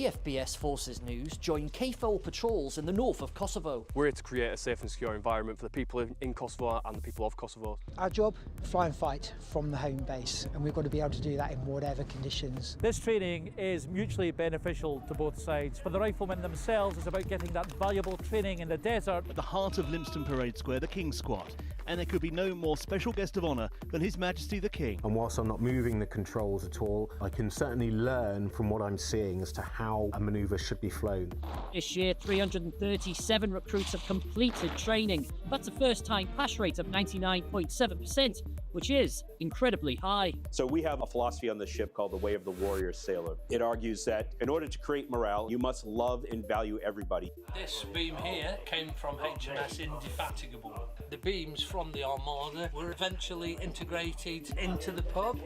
BFBS Forces News join KFOR patrols in the north of Kosovo. We're here to create a safe and secure environment for the people in Kosovo and the people of Kosovo. Our job, fly and fight from the home base, and we've got to be able to do that in whatever conditions. This training is mutually beneficial to both sides. For the riflemen themselves, it's about getting that valuable training in the desert. At the heart of Lympstone Parade Square, the King's Squad, and there could be no more special guest of honour than His Majesty the King. And whilst I'm not moving the controls at all, I can certainly learn from what I'm seeing as to how a manoeuvre should be flown. This year, 337 recruits have completed training. That's a first-time pass rate of 99.7%, which is incredibly high. So we have a philosophy on the ship called the Way of the Warrior Sailor. It argues that in order to create morale, you must love and value everybody. This beam here came from HMS Indefatigable. The beams from the Armada were eventually integrated into the pub.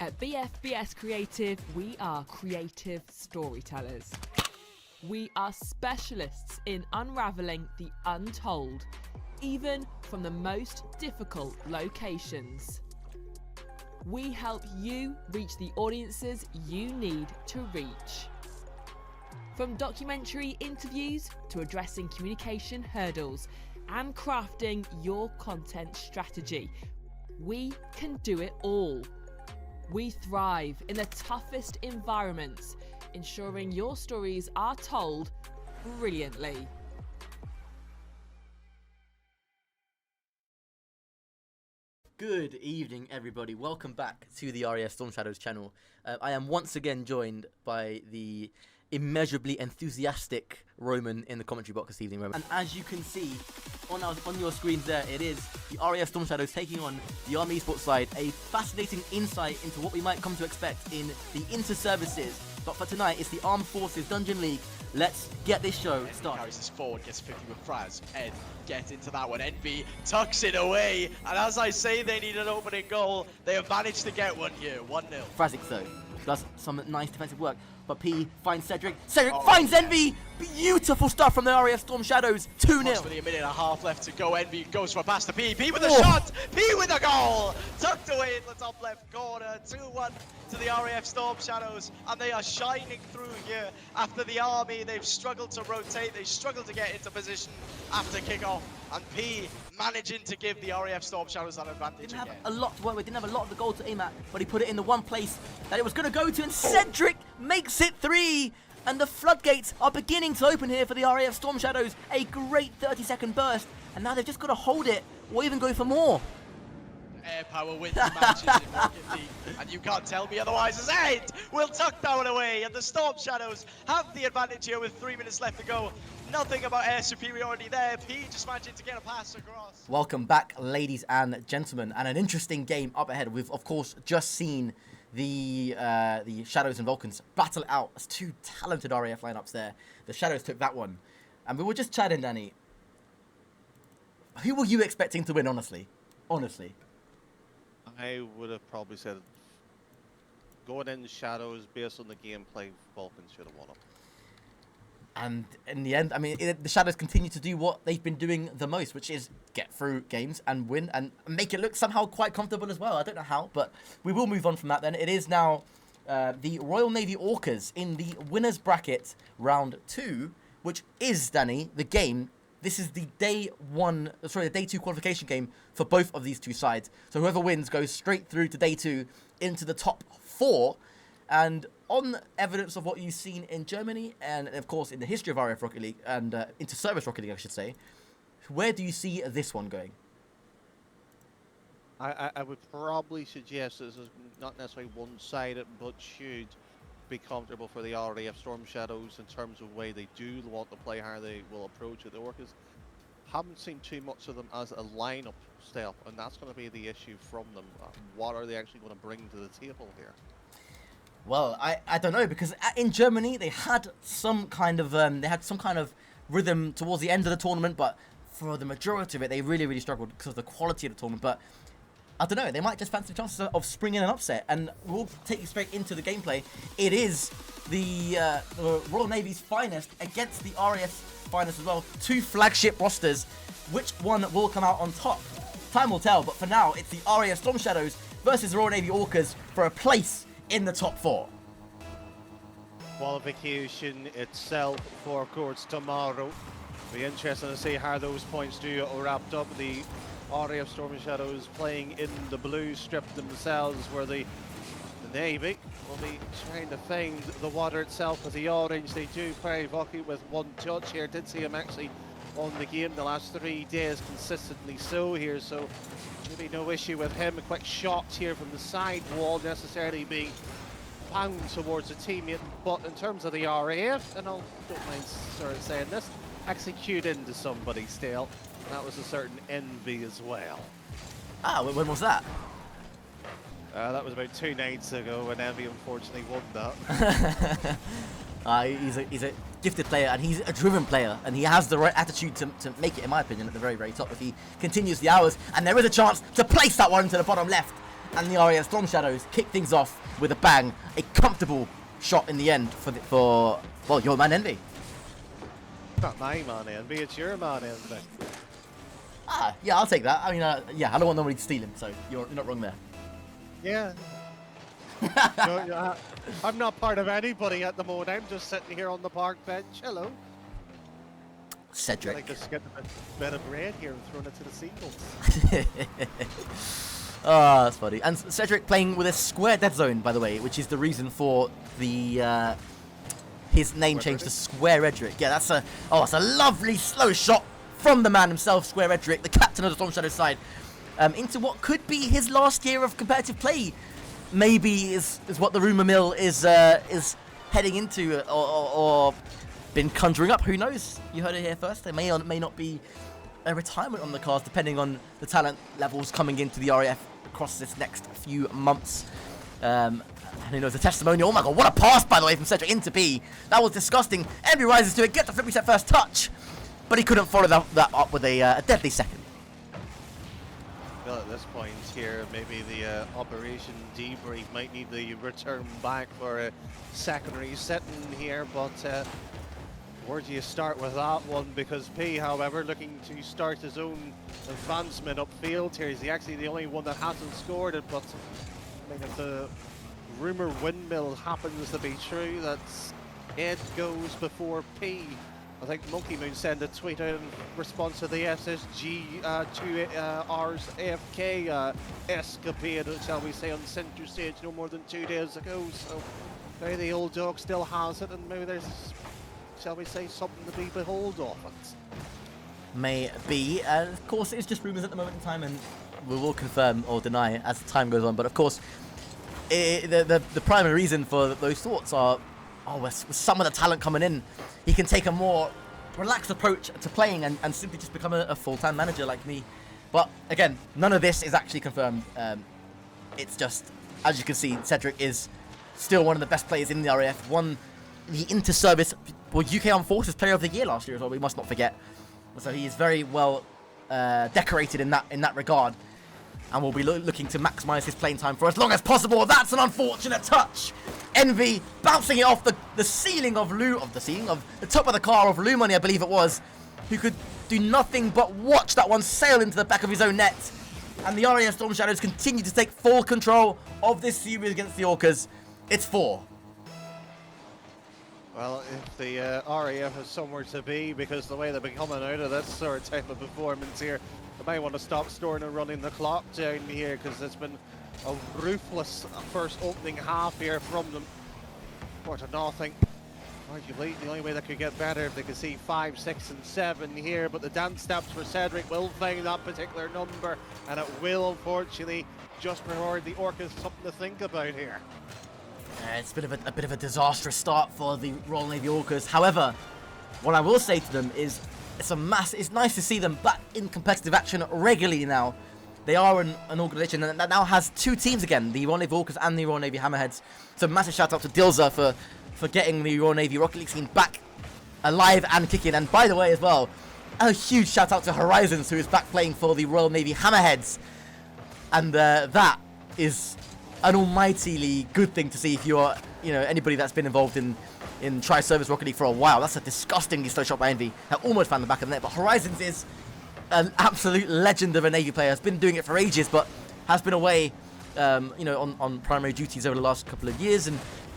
At BFBS Creative, we are creative storytellers. We are specialists in unravelling the untold, even from the most difficult locations. We help you reach the audiences you need to reach. From documentary interviews to addressing communication hurdles and crafting your content strategy, we can do it all. We thrive in the toughest environments, ensuring your stories are told brilliantly. Good evening, everybody. Welcome back to the RAF Storm Shadows channel. I am once again joined by the immeasurably enthusiastic Roman in the commentary box this evening, Roman. And as you can see on your screens there, it is the RAF Storm Shadows taking on the Army Esports side. A fascinating insight into what we might come to expect in the inter-services. But for tonight, it's the Armed Forces Dungeon League. Let's get this show started. Carries this forward, gets 50 with Fraz. Ed, get into that one. Envy tucks it away. And as I say, they need an opening goal. They have managed to get one here, 1-0. Frazic, though, does some nice defensive work. But P finds Cedric. Cedric finds Envy. Beautiful stuff from the RAF Storm Shadows. 2-0. With a minute and a half left to go. Envy goes for a pass to P. P with a shot. P with a goal. Tucked away in the top left corner. 2-1 to the RAF Storm Shadows. And they are shining through here. After the Army, they've struggled to rotate. They struggled to get into position after kickoff. And P managing to give the RAF Storm Shadows that advantage Didn't again. have a lot to work with, didn't have a lot of the goal to aim at, but he put it in the one place that it was going to go to, and Cedric makes it 3! And the floodgates are beginning to open here for the RAF Storm Shadows. A great 30-second burst, and now they've just got to hold it, or even go for more. Air power wins the matches in Rocket League, and you can't tell me otherwise, as Ed will tuck that one away, and the Storm Shadows have the advantage here with 3 minutes left to go. Nothing about air superiority there. P just managing to get a pass across. Welcome back, ladies and gentlemen, and an interesting game up ahead. We've, of course, just seen the Shadows and Vulcans battle it out as two talented RAF lineups there. The Shadows took that one. And we were just chatting, Danny. Who were you expecting to win, honestly? Honestly. I would have probably said going in Shadows based on the gameplay, Vulcans should have won it. And in the end, I mean, the Shadows continue to do what they've been doing the most, which is get through games and win and make it look somehow quite comfortable as well. I don't know how, but we will move on from that then. It is now the Royal Navy Orcas in the winners bracket round 2, which is, Danny, the game this is the day 2 qualification game for both of these two sides. So whoever wins goes straight through to day 2 into the top 4. And on evidence of what you've seen in Germany and, of course, in the history of RF Rocket League and Inter-Service Rocket League, I should say, where do you see this one going? I would probably suggest this is not necessarily one-sided, but should be comfortable for the RAF Storm Shadows in terms of the way they do want to play, how they will approach it. The Orcas haven't seen too much of them as a lineup style, and that's going to be the issue from them. What are they actually going to bring to the table here? Well, I don't know, because in Germany they had some kind of rhythm towards the end of the tournament, but for the majority of it they really struggled because of the quality of the tournament. But I don't know, they might just fancy the chances of springing an upset, and we'll take you straight into the gameplay. It is the Royal Navy's finest against the RAF's finest as well. 2 flagship rosters. Which one will come out on top? Time will tell, but for now it's the RAF Storm Shadows versus the Royal Navy Orcas for a place in the top 4. Qualification itself for courts tomorrow. Be interesting to see how those points do wrapped up. The RAF Storm Shadows playing in the blue strip themselves, where the Navy will be trying to find the water itself with the orange. They do very lucky with one touch here. Did see him actually on the game the last 3 days, consistently so here, so maybe no issue with him. A quick shot here from the side wall, necessarily being pound towards a teammate, but in terms of the RAF, and I don't mind sort of saying this, execute into somebody still. That was a certain envy as well. Ah, when was that? That was about 2 nights ago when Envy unfortunately won that. He's a gifted player, and he's a driven player, and he has the right attitude to make it, in my opinion, at the very top if he continues the hours. And there is a chance to place that one to the bottom left, and the RAF Storm Shadows kick things off with a bang. A comfortable shot in the end for well, your man Envy. Not my man Envy, it's your man Envy. Ah, yeah, I'll take that. I mean, yeah, I don't want nobody to steal him, so you're not wrong there. Yeah. No, I'm not part of anybody at the moment. I'm just sitting here on the park bench. Hello. Cedric. I just get a bit of bread here and thrown it to the seagulls. Oh, that's funny. And Cedric playing with a square dead zone, by the way, which is the reason for the his name change to Square Edric. Yeah, that's a lovely slow shot from the man himself, Square Edric, the captain of the Storm Shadow side, into what could be his last year of competitive play. Maybe is what the rumor mill is heading into, or been conjuring up. Who knows? You heard it here first. There may or may not be a retirement on the cards, depending on the talent levels coming into the RAF across this next few months. And who knows, the testimonial. Oh my god, what a pass, by the way, from Cedric into B. That was disgusting. Envy rises to it, gets the flip reset first touch, but he couldn't follow that up with a deadly second. Well, at this point here, maybe the Operation Debrief might need the return back for a secondary setting here, but where do you start with that one? Because P, however, looking to start his own advancement upfield here. He's actually the only one that hasn't scored it, but I mean, if the rumor windmill happens to be true, that Ed goes before P. I think Monkey Moon sent a tweet out in response to the SSG 2R's AFK escapade, shall we say, on Centre Stage no more than 2 days ago. So maybe the old dog still has it, and maybe there's, shall we say, something to be behold of it. Maybe. Of course, it's just rumours at the moment in time, and we will confirm or deny it as time goes on. But of course, the primary reason for those thoughts are, with some of the talent coming in, he can take a more relaxed approach to playing and simply just become a full-time manager like me. But again, none of this is actually confirmed. It's just, as you can see, Cedric is still one of the best players in the RAF. Won the Inter-Service, UK Armed Forces Player of the Year last year as well, we must not forget. So he is very well decorated in that regard, and will be looking to maximise his playing time for as long as possible. That's an unfortunate touch. Envy bouncing it off the top of the car of Lou Money, I believe it was, who could do nothing but watch that one sail into the back of his own net. And the RAF Storm Shadows continue to take full control of this series against the Orcas. It's 4. Well, if the RAF has somewhere to be, because the way they've been coming out of this sort of type of performance here, they might want to stop storing and running the clock down here, because it's been a ruthless first opening half here from them. 4-0. Arguably, the only way that could get better if they could see 5, 6, and 7 here, but the dance steps for Cedric will find that particular number, and it will, unfortunately, just reward the Orcas something to think about here. It's a bit of a disastrous start for the Royal Navy Orcas. However, what I will say to them is it's nice to see them back in competitive action regularly now. They are an organisation that now has 2 teams again, the Royal Navy Orcas and the Royal Navy Hammerheads. So massive shout out to Dilza for getting the Royal Navy Rocket League scene back alive and kicking. And by the way as well, a huge shout out to Horizons, who is back playing for the Royal Navy Hammerheads. And that is an almightily good thing to see if you're, anybody that's been involved in Tri-Service Rocket League for a while. That's a disgustingly slow shot by Envy. I almost found the back of the net, but Horizons is an absolute legend of a Navy player. Has been doing it for ages, but has been away, on primary duties over the last couple of years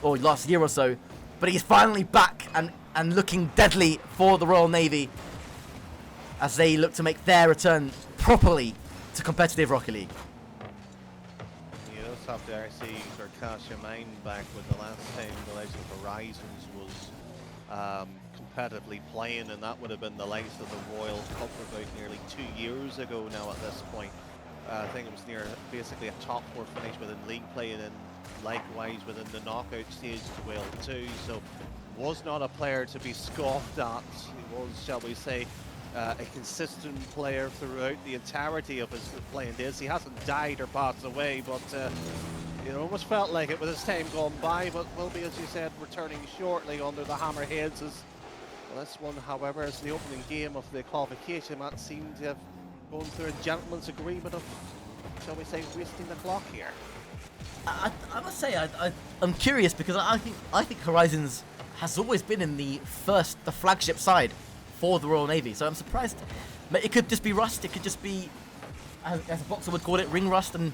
or last year or so. But he's finally back and looking deadly for the Royal Navy as they look to make their return properly to competitive Rocket League. You just have to actually sort of cast your mind back with the last time the likes of Horizons was competitively playing, and that would have been the likes of the Royal Cup about nearly 2 years ago now at this point. I think it was near basically a top 4 finish within league play, and then likewise within the knockout stage as well too. So was not a player to be scoffed at. He was, shall we say, a consistent player throughout the entirety of his playing days. He hasn't died or passed away, but it almost felt like it with his time gone by, but will be, as you said, returning shortly under the Hammerheads. This one, however, is the opening game of the qualification match, seemed to have gone through a gentleman's agreement of, shall we say, wasting the clock here. I must say, I'm curious, because I think Horizons has always been in the flagship side for the Royal Navy. So I'm surprised. It could just be rust. It could just be, as a boxer would call it, ring rust, and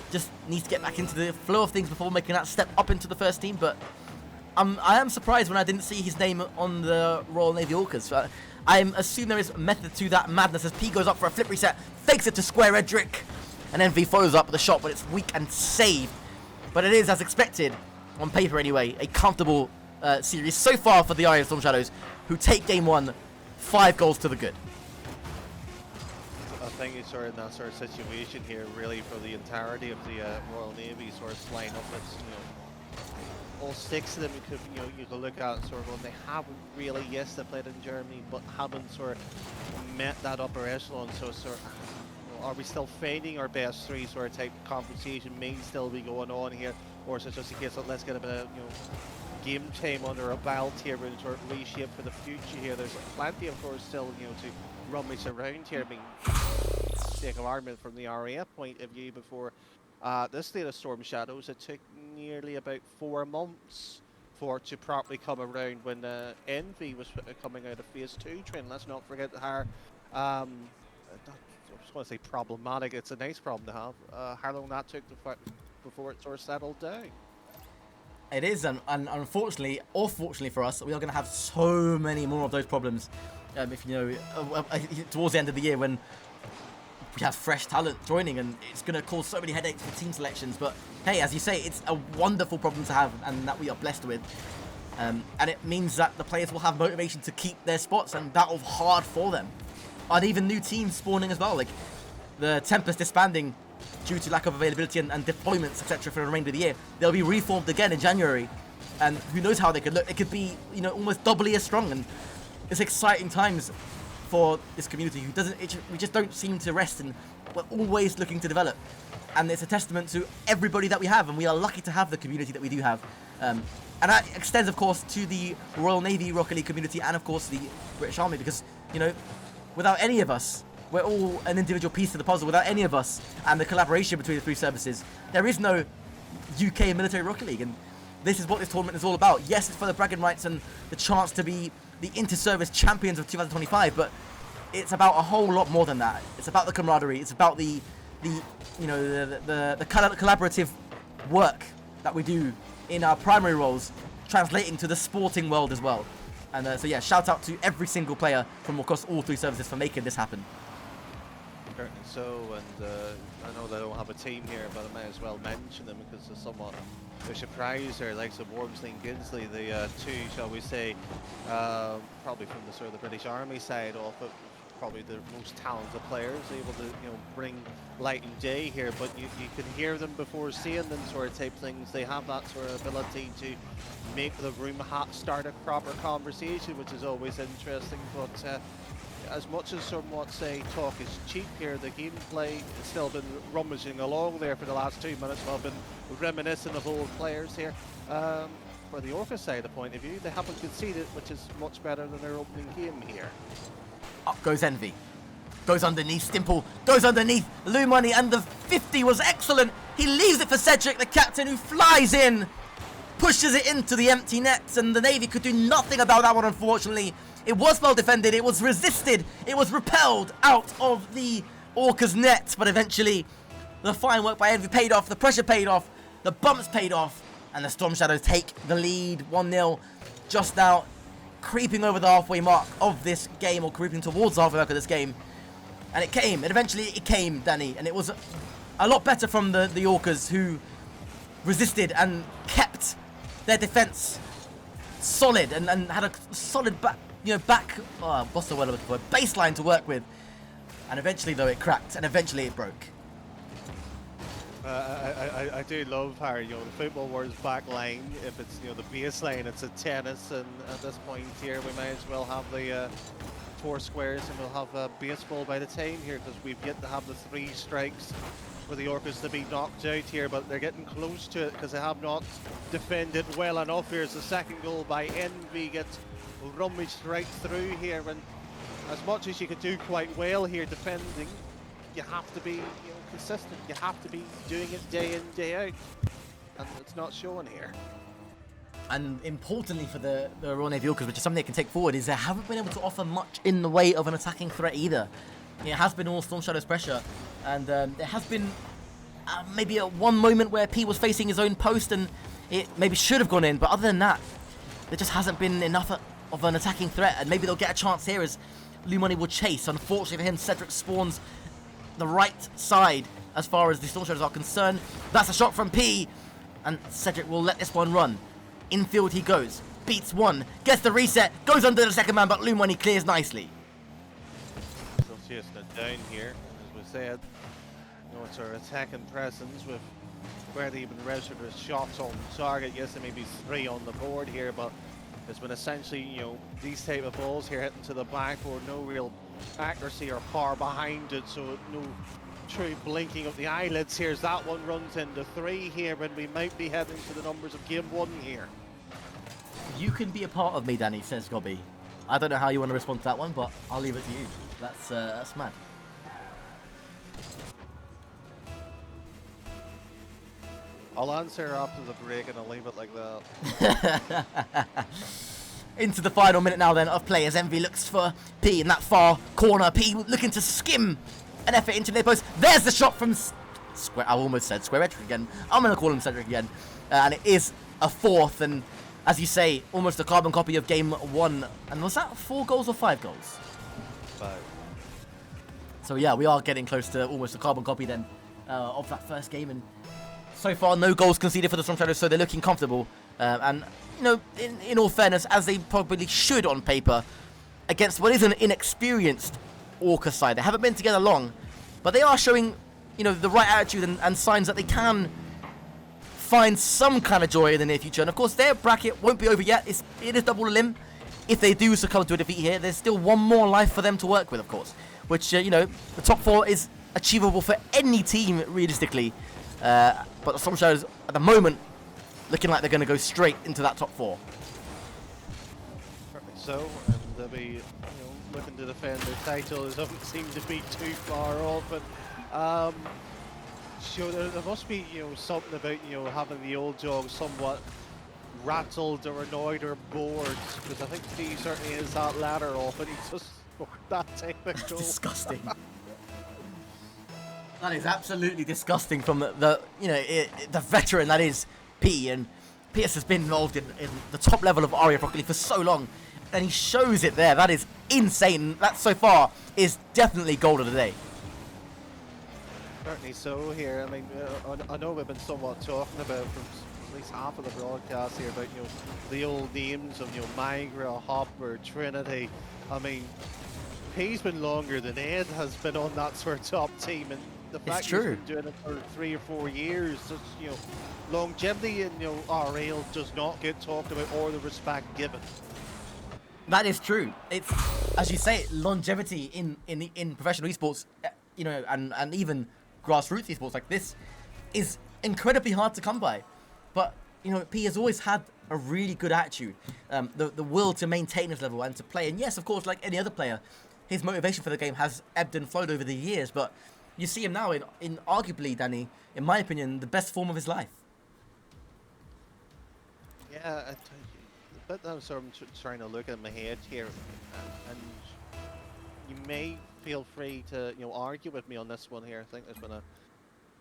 just needs to get back into the flow of things before making that step up into the first team. But I am surprised when I didn't see his name on the Royal Navy Orcas. I assume there is a method to that madness as P goes up for a flip reset, fakes it to square Edric, and then V follows up with a shot, but it's weak and saved. But it is, as expected, on paper anyway, a comfortable series so far for the Iron Storm Shadows, who take game 1, 5 goals to the good. I think it's sort of in that sort of situation here, really, for the entirety of the Royal Navy sort of line up. It's, all 6 of them you could look at and sort of go, they haven't really, yes, they played in Germany, but haven't sort of met that upper echelon. So sort of, are we still fading our best 3 sort of type of conversation may still be going on here, or is it just a case of let's get a bit of game time under a belt here and sort of reshape for the future here? There's plenty, of course, still to rummage around here. I mean, take an argument from the RAF point of view before this latest Storm Shadows, it took nearly about 4 months for it to properly come around when Envy was coming out of Phase 2 training. Let's not forget how I just want to say problematic. It's a nice problem to have. How long that took before it sort of settled down. It is, and unfortunately, or fortunately for us, we are going to have so many more of those problems. If towards the end of the year when we have fresh talent joining, and it's going to cause so many headaches for team selections. But hey, as you say, it's a wonderful problem to have, and that we are blessed with. And it means that the players will have motivation to keep their spots and battle hard for them. And even new teams spawning as well, like the Tempest disbanding due to lack of availability and deployments, etc. for the remainder of the year. They'll be reformed again in January, and who knows how they could look. It could be, almost doubly as strong, and it's exciting times for this community we just don't seem to rest, and we're always looking to develop. And it's a testament to everybody that we have, and we are lucky to have the community that we do have. And that extends, of course, to the Royal Navy Rocket League community, and of course the British Army, because, without any of us, we're all an individual piece of the puzzle. Without any of us and the collaboration between the 3 services, there is no UK Military Rocket League, and this is what this tournament is all about. Yes, it's for the bragging rights and the chance to be the inter-service champions of 2025, but it's about a whole lot more than that. It's about the camaraderie. It's about the collaborative work that we do in our primary roles translating to the sporting world as well. And so yeah, shout out to every single player from across all 3 services for making this happen. Certainly so, and I know they don't have a team here, but I might as well mention them because they're somewhat they're surprised there, like Wormsley and Ginsley, the 2, shall we say, probably from the sort of the British Army side of it, probably the most talented players, able to bring light and day here. But you can hear them before seeing them, sort of type things. They have that sort of ability to make the room start a proper conversation, which is always interesting. But as much as somewhat say talk is cheap here, the gameplay has still been rummaging along there for the last 2 minutes. I've been reminiscent of old players here. For the Orca side of point of view, they haven't conceded, which is much better than their opening game here. Up goes Envy. Goes underneath, Stimple goes underneath, Lumani, and the 50 was excellent. He leaves it for Cedric, the captain, who flies in, pushes it into the empty nets, and the Navy could do nothing about that one, unfortunately. It was well defended, it was resisted, it was repelled out of the Orca's net, but eventually the fine work by Envy paid off, the pressure paid off, the bumps paid off, and the Storm Shadows take the lead 1-0 just now, creeping over the halfway mark of this game, or creeping towards the halfway mark of this game. And it came, and eventually it came, Danny, and it was a lot better from the Orcas, who resisted and kept their defense solid and had a solid what's the word I'm looking for? Baseline to work with. And eventually, though, it cracked, and eventually it broke. I do love how the football word's back line. If it's the baseline, it's a tennis, and at this point here, we might as well have the 4 squares, and we'll have baseball by the time here, because we've yet to have the 3 strikes for the Orcas to be knocked out here, but they're getting close to it because they have not defended well enough. Here's the second goal by Envy, gets rummaged right through here, and as much as you could do quite well here defending, you have to be consistent. You have to be doing it day in, day out, and it's not showing here. And importantly for the Royal Navy Orcas, which is something they can take forward, is they haven't been able to offer much in the way of an attacking threat either. It has been all Storm Shadow's pressure, and there has been maybe one moment where P was facing his own post and it maybe should have gone in, but other than that, there just hasn't been enough of an attacking threat, and maybe they'll get a chance here as Lumani will chase. Unfortunately for him, Cedric spawns the right side as far as the Storm Shadows are concerned. That's a shot from P, and Cedric will let this one run. Infield he goes, beats one, gets the reset, goes under the second man, but Lumani clears nicely. Still chasing it down here, as we said. It's our attacking presence with where they even registered a shots on target. Yes, there may be 3 on the board here, but it's been essentially, these type of balls here hitting to the backboard, no real accuracy or power behind it, so no true blinking of the eyelids here as that one runs into 3 here, when we might be heading to the numbers of game 1 here. You can be a part of me, Danny, says Gobby. I don't know how you want to respond to that one, but I'll leave it to you. That's mad. I'll answer after the break and I'll leave it like that. Into the final minute now then of play as Envy looks for P in that far corner. P looking to skim an effort into their post. There's the shot from Square. I almost said Square Cedric again. I'm going to call him Cedric again. And it is a 4th, and as you say, almost a carbon copy of game 1. And was that 4 goals or 5 goals? 5. So yeah, we are getting close to almost a carbon copy then of that first game, and so far no goals conceded for the Storm Shadows, so they're looking comfortable. And in all fairness, as they probably should on paper, against what is an inexperienced Orca side. They haven't been together long, but they are showing the right attitude and signs that they can find some kind of joy in the near future. And of course their bracket won't be over yet. It is double limb. If they do succumb to a defeat here, there's still one more life for them to work with, of course, which the top 4 is achievable for any team realistically. But the Storm Shadows at the moment looking like they're going to go straight into that top 4. Perfect. So, and they'll be looking to defend their title. It doesn't seem to be too far off, but sure, there must be something about having the old dog somewhat rattled or annoyed or bored, because I think he certainly is that ladder off, and he just scored that type of goal. Disgusting. That is absolutely disgusting from the veteran that is P, and Pierce has been involved in the top level of RF Rocket League for so long, and he shows it there. That is insane. That so far is definitely goal of the day. Certainly so here. I mean, I know we've been somewhat talking about from at least half of the broadcast here about, you know, the old names of, you know, Migra, Hopper, Trinity. I mean, P's been longer than Ed has been on that sort of top team, and the fact he's been doing it for 3 or 4 years, just, you know, longevity in, you know, RL does not get talked about or the respect given. That is true. It's, as you say, longevity in professional esports, you know, and even grassroots esports like this is incredibly hard to come by. But, you know, P has always had a really good attitude, the will to maintain his level and to play. And yes, of course, like any other player, his motivation for the game has ebbed and flowed over the years. But you see him now in arguably, Danny, in my opinion, the best form of his life. Yeah, but I'm sort of trying to look at my head here, and you may feel free to, you know, argue with me on this one here. I think there's been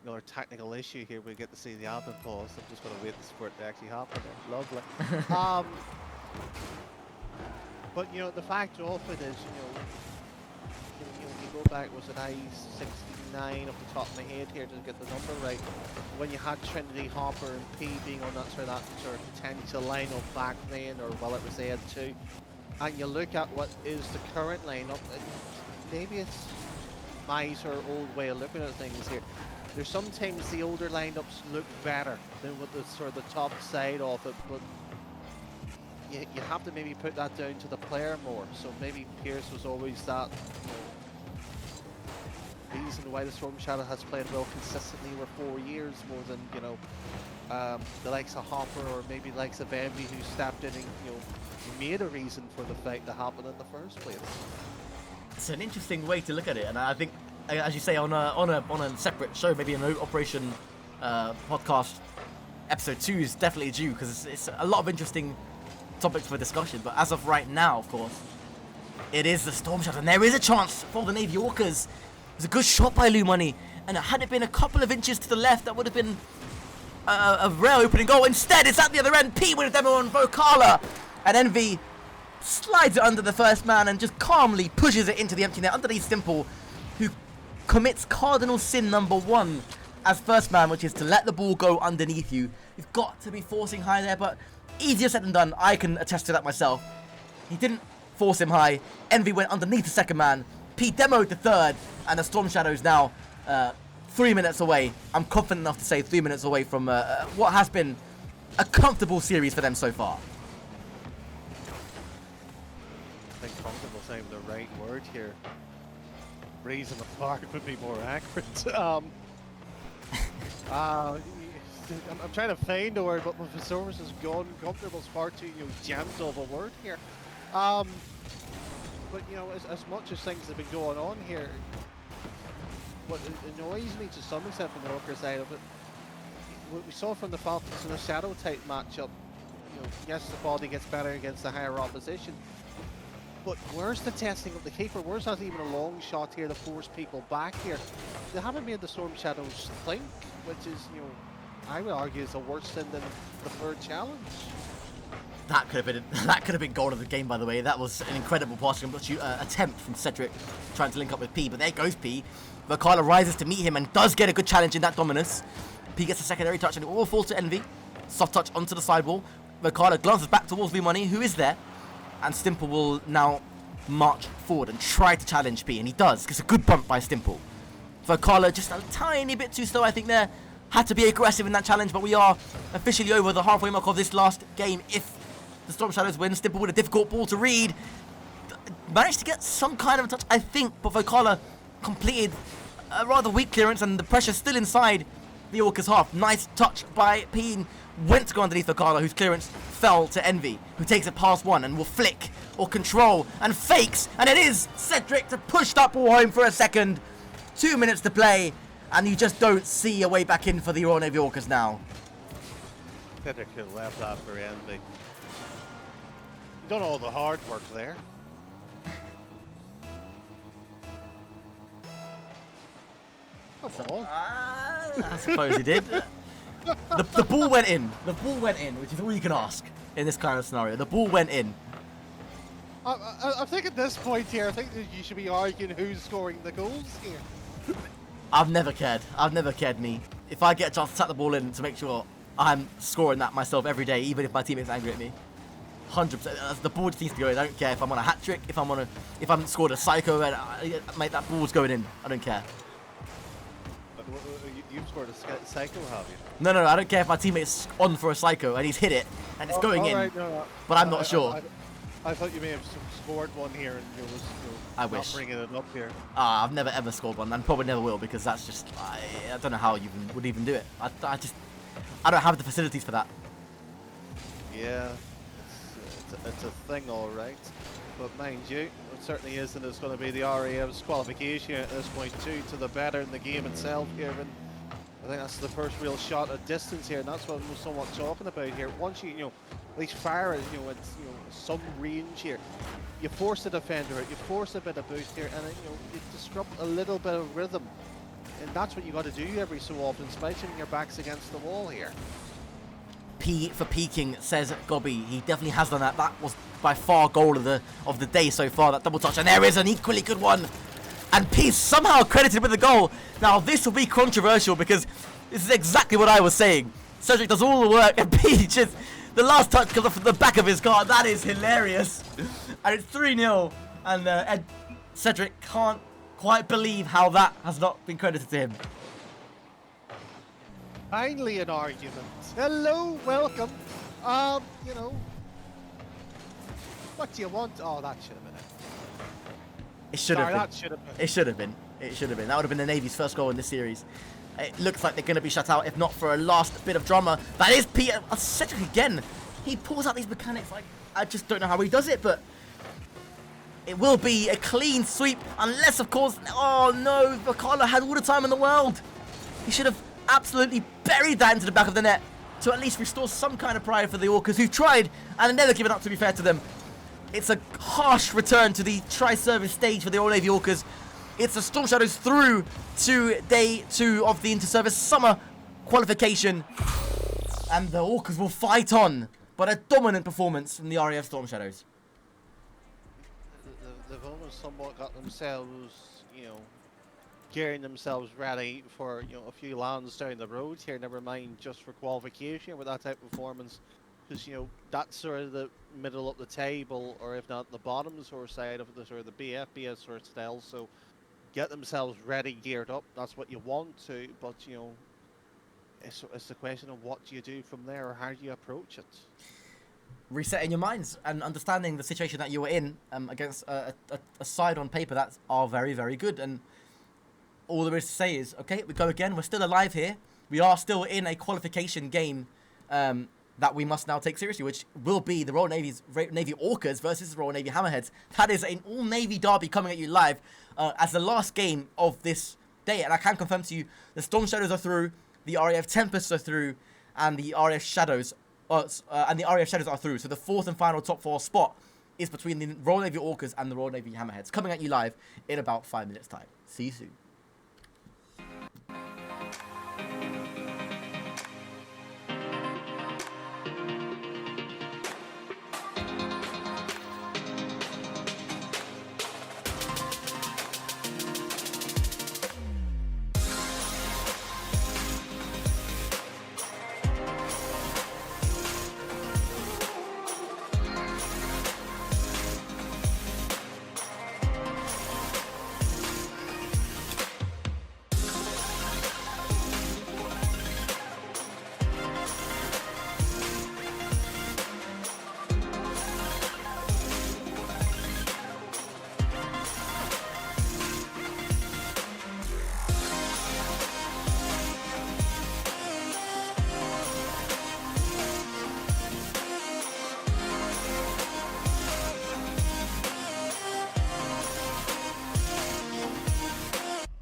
another technical issue here. We get to see the admin pause. I'm just going to wait for it to actually happen. Lovely. But you know, the fact of it is, you go back, was it I-69 off the top of my head here to get the number right, when you had Trinity, Hopper and P being on that sort of potential lineup back then, or well, it was Ed too, and you look at what is the current lineup, maybe it's my sort of old way of looking at things here. There's sometimes the older lineups look better than what the sort of the top side of it, but you have to maybe put that down to the player more. So maybe Pierce was always that, you know, reason why the Storm Shadow has played well consistently over 4 years, more than, you know, the likes of Hopper or maybe the likes of Envy, who stepped in and, you know, made a reason for the fight to happen in the first place. It's an interesting way to look at it, and I think, as you say, on a separate show, maybe an Operation podcast, episode 2 is definitely due, because it's a lot of interesting topics for discussion. But as of right now, of course, it is the Storm Shadow, and there is a chance for the Navy Orcas. It was a good shot by Lumani, and had it been a couple of inches to the left, that would have been a rare opening goal. Instead, it's at the other end. P with a demo on Vocala, and Envy slides it under the first man and just calmly pushes it into the empty net underneath Simple, who commits cardinal sin number 1 as first man, which is to let the ball go underneath you. You've got to be forcing high there, but easier said than done. I can attest to that myself. He didn't force him high. Envy went underneath the second man. P demoed the third, and the Storm Shadows now 3 minutes away. I'm confident enough to say 3 minutes away from what has been a comfortable series for them so far. I think comfortable is the right word here. Reason apart would be more accurate. I'm trying to find a word, but my thesaurus is gone. Comfortable is far too, you know, jammed of a word here. But you know, as much as things have been going on here, what annoys me to some extent from the Orca side of it, what we saw from the Falcons in a Shadow type matchup, you know, yes, the quality gets better against the higher opposition, but where's the testing of the keeper? Where's that even a long shot here to force people back here? They haven't made the Storm Shadows think, which is, you know, I would argue is a worse than the third challenge. That could have been goal of the game, by the way. That was an incredible passing attempt from Cedric trying to link up with P, but there goes P. Vocala rises to meet him and does get a good challenge in that Dominus. P gets a secondary touch and it all falls to Envy. Soft touch onto the sidewall. Vocala glances back towards Lumani, who is there, and Stimple will now march forward and try to challenge P, and he does. Gets a good bump by Stimple. Vocala just a tiny bit too slow, I think, there. Had to be aggressive in that challenge, but we are officially over the halfway mark of this last game. If the Storm Shadows win, Stimple with a difficult ball to read. Managed to get some kind of a touch, I think, but Vocala completed a rather weak clearance, and the pressure still inside the Orcas half. Nice touch by Peen. Went to go underneath Vocala, whose clearance fell to Envy, who takes it past one and will flick or control and fakes, and it is Cedric to push that ball home for a second. 2 minutes to play, and you just don't see a way back in for the Royal Navy Orcas now. Cedric could have left that for Envy. You've done all the hard work there. I suppose he did. the ball went in. The ball went in, which is all you can ask in this kind of scenario. The ball went in. I think at this point here, I think that you should be arguing who's scoring the goals here. I've never cared. I've never cared, me. If I get a chance to tap the ball in to make sure I'm scoring that myself every day, even if my teammate's angry at me. 100%. The ball just needs to go in. I don't care if I'm on a hat trick, if I'm scored a psycho, and mate, that ball's going in. I don't care. You've scored a psycho, have you? No, I don't care if my teammate's on for a psycho and he's hit it and it's going in. Right, no. But I'm not sure. I thought you may have scored one here and you was I not wish. bringing it up here. I've never ever scored one and probably never will because that's just I don't know how you would even do it. I don't have the facilities for that. Yeah, it's a thing, all right. But mind you, it certainly isn't. It's going to be the RAF's qualification at this point too, to the better in the game itself here. And I think that's the first real shot at distance here, and that's what we're somewhat talking about here. Once you at least fire it, at some range here, you force the defender out, you force a bit of boost here, and you disrupt a little bit of rhythm, and that's what you got to do every so often, especially when your back's against the wall here. P for peaking, says Gobby. He definitely has done that. That was by far goal of the day so far. That double touch, and there is an equally good one. And P somehow credited with the goal. Now this will be controversial because this is exactly what I was saying. Cedric does all the work, and P just the last touch comes off the back of his car. That is hilarious. And it's 3-0, and Cedric can't quite believe how that has not been credited to him. Finally an argument. Hello, welcome. What do you want? Oh, that should have been it. It should have been. That should have been. It should have been. It should have been. That would have been the Navy's first goal in this series. It looks like they're going to be shut out, if not for a last bit of drama. That is Peter. Cedric again. He pulls out these mechanics like I just don't know how he does it, but it will be a clean sweep, unless of course. Oh no, Vakala had all the time in the world. He should have absolutely buried that into the back of the net to at least restore some kind of pride for the Orcas, who've tried and have never given up, to be fair to them. It's a harsh return to the tri-service stage for the Royal Navy Orcas. It's the Storm Shadows through to day 2 of the inter-service summer qualification, and the Orcas will fight on, but a dominant performance from the RAF Storm Shadows. They've almost somewhat got themselves, gearing themselves ready for a few lands down the road here, never mind just for qualification with that type of performance, because that's sort of the middle of the table, or if not the bottom sort of side of the sort of the BFBS sort of style. So get themselves ready, geared up. That's what you want to, but it's the question of what do you do from there, or how do you approach it. Resetting your minds and understanding the situation that you were in against a side on paper that are very, very good. And all there is to say is, okay, we go again. We're still alive here. We are still in a qualification game that we must now take seriously, which will be the Royal Navy Orcas versus the Royal Navy Hammerheads. That is an all-Navy derby coming at you live as the last game of this day. And I can confirm to you, the Storm Shadows are through, the RAF Tempests are through, and the RAF Shadows are through. So the fourth and final top 4 spot is between the Royal Navy Orcas and the Royal Navy Hammerheads, coming at you live in about 5 minutes' time. See you soon.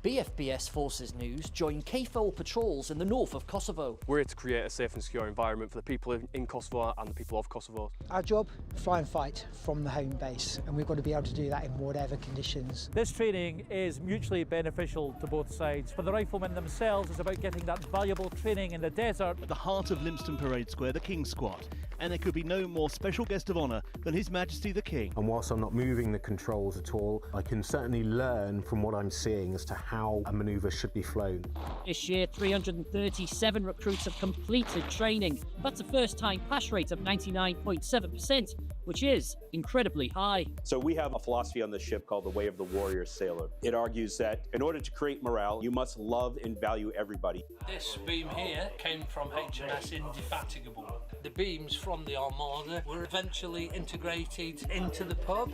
BFBS Forces News join KFOR patrols in the north of Kosovo. We're here to create a safe and secure environment for the people in Kosovo and the people of Kosovo. Our job, fly and fight from the home base, and we've got to be able to do that in whatever conditions. This training is mutually beneficial to both sides. For the riflemen themselves, it's about getting that valuable training in the desert. At the heart of Lympstone Parade Square, the King Squad, and there could be no more special guest of honour than His Majesty the King. And whilst I'm not moving the controls at all, I can certainly learn from what I'm seeing as to how a manoeuvre should be flown. This year, 337 recruits have completed training. That's a first-time pass rate of 99.7%, which is incredibly high. So we have a philosophy on the ship called the Way of the Warrior Sailor. It argues that in order to create morale, you must love and value everybody. This beam here came from HMS Indefatigable. The beams from the Armada were eventually integrated into the pub.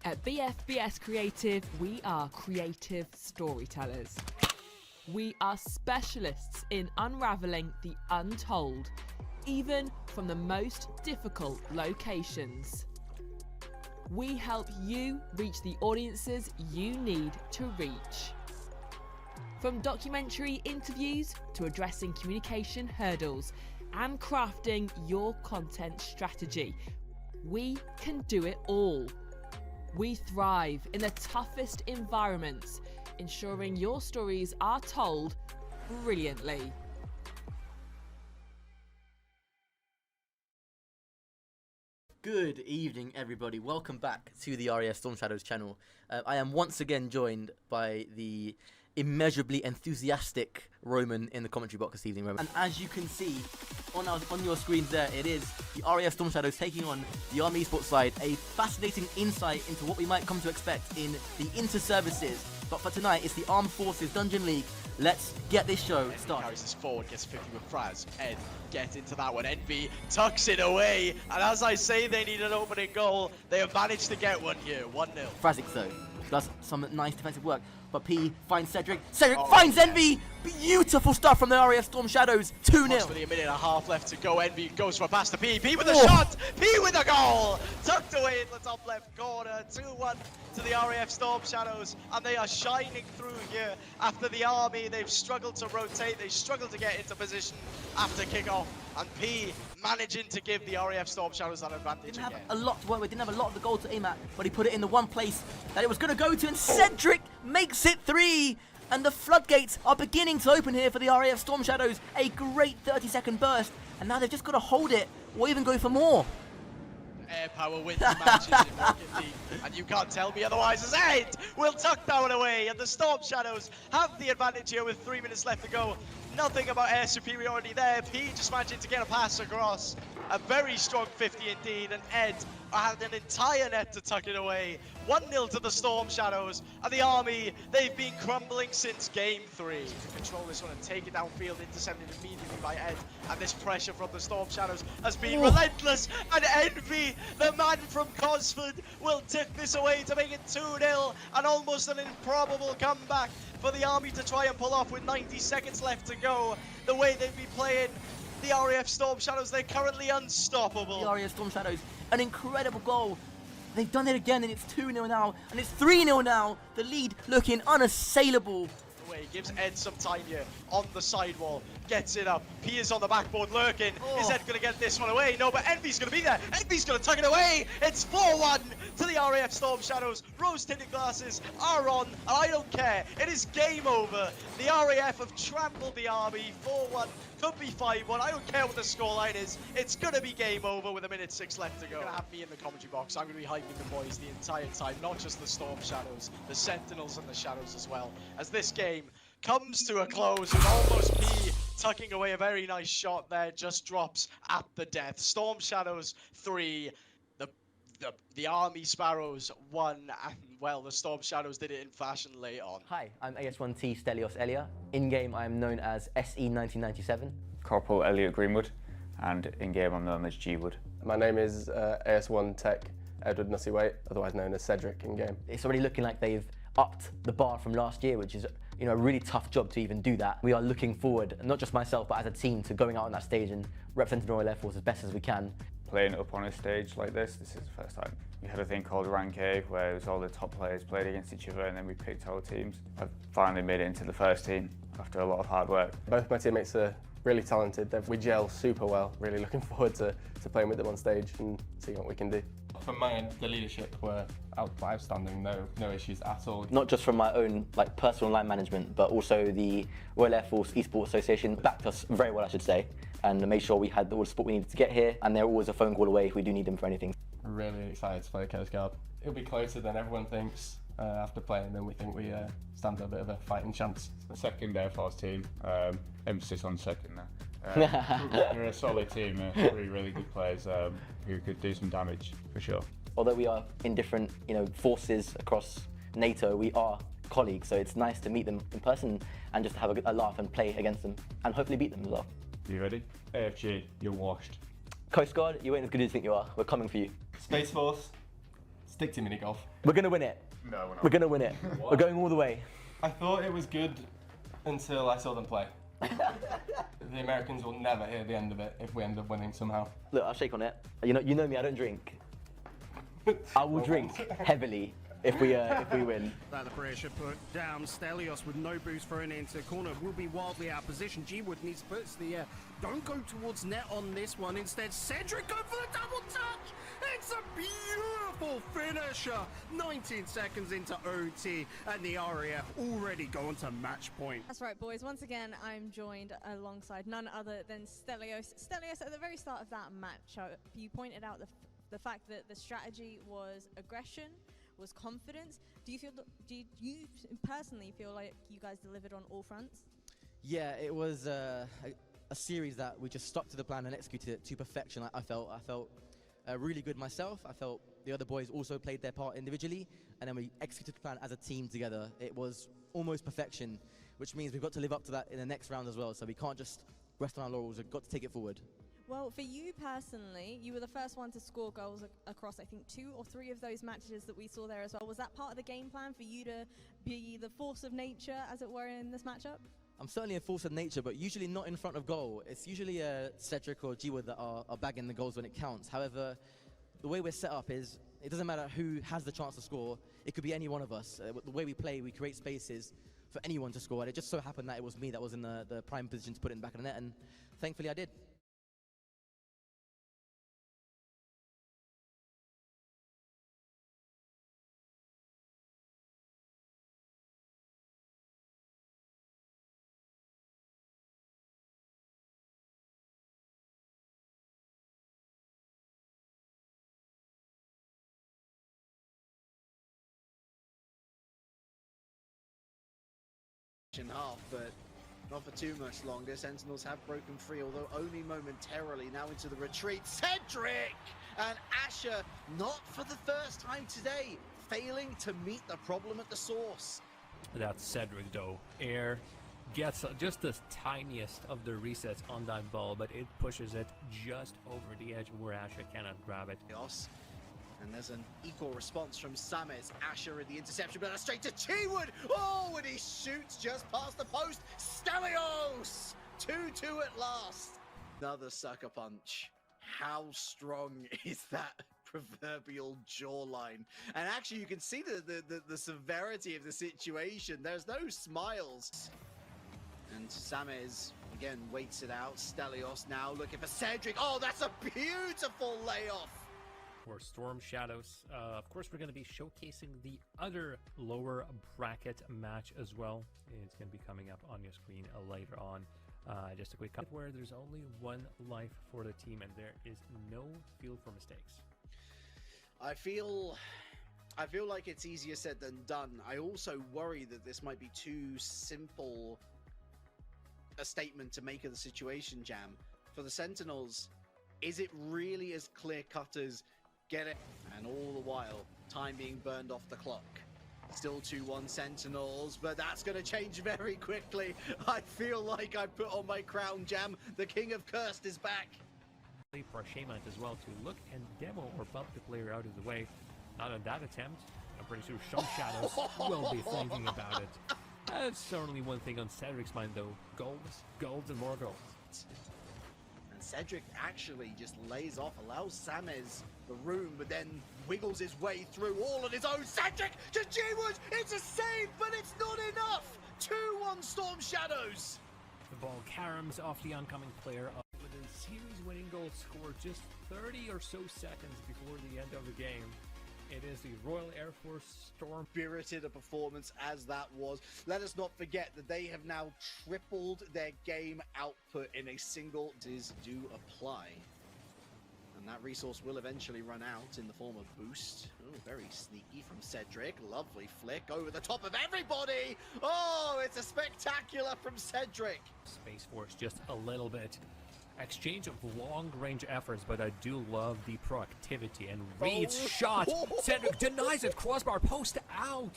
At BFBS Creative, we are creative storytellers. We are specialists in unravelling the untold, even from the most difficult locations. We help you reach the audiences you need to reach. From documentary interviews to addressing communication hurdles and crafting your content strategy, we can do it all. We thrive in the toughest environments, ensuring your stories are told brilliantly. Good evening, everybody. Welcome back to the RAF Storm Shadows channel. I am once again joined by the immeasurably enthusiastic Roman in the commentary box this evening, Roman. And as you can see on your screens there, it is the RAF Storm Shadows taking on the Army Esports side. A fascinating insight into what we might come to expect in the inter-services. But for tonight, it's the Armed Forces Dungeon League. Let's get this show started. Carries this forward, gets 50 with Fraz. Ed, get into that one. Envy tucks it away. And as I say, they need an opening goal. They have managed to get one here, 1-0. Frazic, though, does some nice defensive work. But P finds Cedric. Cedric finds Envy. Beautiful stuff from the RAF Storm Shadows. 2-0. Approximately a minute and a half left to go. Envy goes for a pass to P. P with a shot. P with a goal. Tucked away in the top left corner. 2-1 to the RAF Storm Shadows. And they are shining through here after the Army. They've struggled to rotate. They struggled to get into position after kickoff. And P managing to give the RAF Storm Shadows that advantage Didn't again. have a lot to work with, didn't have a lot of the goal to aim at, but he put it in the one place that it was going to go to, and Cedric makes it 3! And the floodgates are beginning to open here for the RAF Storm Shadows. A great 30-second burst, and now they've just got to hold it, or even go for more. Air power wins matches in Rocket League, and you can't tell me otherwise as Ed will tuck that one away, and the Storm Shadows have the advantage here with 3 minutes left to go. Nothing about air superiority there. P just managing to get a pass across. A very strong 50 indeed, and Ed had an entire net to tuck it away. 1-0 to the Storm Shadows, and the Army, they've been crumbling since game 3. To control this one and take it downfield, intercepted immediately by Ed, and this pressure from the Storm Shadows has been relentless, and Envy, the man from Cosford, will tip this away to make it 2-0, and almost an improbable comeback for the Army to try and pull off with 90 seconds left to go. The way they've been playing, the RAF Storm Shadows, they're currently unstoppable. The RAF Storm Shadows, an incredible goal. They've done it again, and it's 2-0 now, and it's 3-0 now. The lead looking unassailable. Gives Ed some time here on the sidewall, gets it up. P is on the backboard lurking. Is Ed going to get this one away? No, but Envy's going to be there. Envy's going to tuck it away. It's 4-1 to the RAF Storm Shadows. Rose-tinted glasses are on, and I don't care. It is game over. The RAF have trampled the Army 4-1. Could be 5-1. I don't care what the scoreline is. It's going to be game over with 1:06 left to go. You're going to have me in the commentary box. I'm going to be hyping the boys the entire time, not just the Storm Shadows, the Sentinels and the Shadows as well. As this game comes to a close with almost P tucking away a very nice shot there, just drops at the death. Storm Shadows 3, the Army Sparrows 1, and well, the Storm Shadows did it in fashion late on. Hi, I'm AS1T Stelios Elia. In-game, I am known as SE1997. Corporal Elliot Greenwood, and in-game I'm known as G-Wood. My name is AS1 Tech Edward Nussy-Waite, otherwise known as Cedric in-game. It's already looking like they've upped the bar from last year, which is a really tough job to even do that. We are looking forward, not just myself, but as a team, to going out on that stage and representing the Royal Air Force as best as we can. Playing up on a stage like this is the first time. We had a thing called Rank A, where it was all the top players played against each other, and then we picked our teams. I've finally made it into the first team after a lot of hard work. Both my teammates are really talented. We gel super well. Really looking forward to playing with them on stage and seeing what we can do. From my end, the leadership were outstanding, no issues at all. Not just from my own personal line management, but also the Royal Air Force Esports Association backed us very well, I should say, and made sure we had all the support we needed to get here, and they're always a phone call away if we do need them for anything. Really excited to play Coast Guard. It'll be closer than everyone thinks after playing, then we think we stand a bit of a fighting chance. The second Air Force team, emphasis on second now. We're a solid team, 3 really good players who could do some damage for sure. Although we are in different forces across NATO, we are colleagues, so it's nice to meet them in person and just have a laugh and play against them and hopefully beat them as well. You ready? AFG, you're washed. Coast Guard, you ain't as good as you think you are. We're coming for you. Space Force, stick to mini golf. We're going to win it. No, we're not. We're going to win it. We're going all the way. I thought it was good until I saw them play. The Americans will never hear the end of it if we end up winning somehow. Look, I'll shake on it. You know me, I don't drink. I will drink heavily if we win. That the pressure put down. Stelios with no boost thrown into corner will be wildly out of position. G-Wood needs to put it to the air. Don't go towards net on this one. Instead, Cedric go for the double touch. It's a beautiful finisher. 19 seconds into OT, and the RAF already going to match point. That's right, boys. Once again, I'm joined alongside none other than Stelios. Stelios, at the very start of that match, you pointed out the fact that the strategy was aggression, was confidence. Do you personally feel like you guys delivered on all fronts? Yeah, it was a series that we just stuck to the plan and executed it to perfection. I felt really good myself. I felt the other boys also played their part individually, and then we executed the plan as a team together. It was almost perfection, which means we've got to live up to that in the next round as well. So we can't just rest on our laurels. We've got to take it forward. Well, for you personally, you were the first one to score goals across, I think, 2 or 3 of those matches that we saw there as well. Was that part of the game plan for you to be the force of nature, as it were, in this matchup? I'm certainly a force of nature, but usually not in front of goal. It's usually Cedric or G-Wood that are bagging the goals when it counts. However, the way we're set up is, it doesn't matter who has the chance to score. It could be any one of us. The way we play, we create spaces for anyone to score, and it just so happened that it was me that was in the prime position to put it in the back of the net, and thankfully I did. Half, but not for too much longer. Sentinels have broken free, although only momentarily. Now into the retreat. Cedric and Asher, not for the first time today, failing to meet the problem at the source. That's Cedric though. Air gets just the tiniest of the resets on that ball, but it pushes it just over the edge where Asher cannot grab it. And there's an equal response from Sames. Asher in the interception, but straight to G-Wood. Oh, and he shoots just past the post. Stelios! 2-2 at last. Another sucker punch. How strong is that proverbial jawline? And actually, you can see the severity of the situation. There's no smiles. And Sames again waits it out. Stelios now looking for Cedric. Oh, that's a beautiful layoff. for Storm Shadows. Of course, we're going to be showcasing the other lower bracket match as well. It's going to be coming up on your screen later on. Just a quick cut where there's only one life for the team and there is no field for mistakes. I feel like it's easier said than done. I also worry that this might be too simple a statement to make of the situation, Jam. For the Sentinels, is it really as clear-cut as get it? And all the while, time being burned off the clock. Still 2-1 Sentinels, but that's going to change very quickly. I feel like I put on my crown, Jam. The King of Cursed is back. For Shaman as well to look and demo or bump the player out of the way. Not on that attempt. I'm pretty sure Storm Shadows will be thinking about it. That's certainly one thing on Cedric's mind though. Golds, golds, and more golds. And Cedric actually just lays off, allows Samez the room, but then wiggles his way through all on his own. Cedric to G-Wood! It's a save, but it's not enough! 2-1 Storm Shadows! The ball caroms off the oncoming player with a series-winning goal scored just 30 or so seconds before the end of the game. It is the Royal Air Force Storm. Spirited a performance as that was. Let us not forget that they have now tripled their game output in a single do apply. And that resource will eventually run out in the form of boost. Oh, very sneaky from Cedric. Lovely flick over the top of everybody. Oh, it's a spectacular from Cedric. Space Force just a little bit. Exchange of long-range efforts, but I do love the proactivity and Reed's shot. Cedric denies it. Crossbar post out.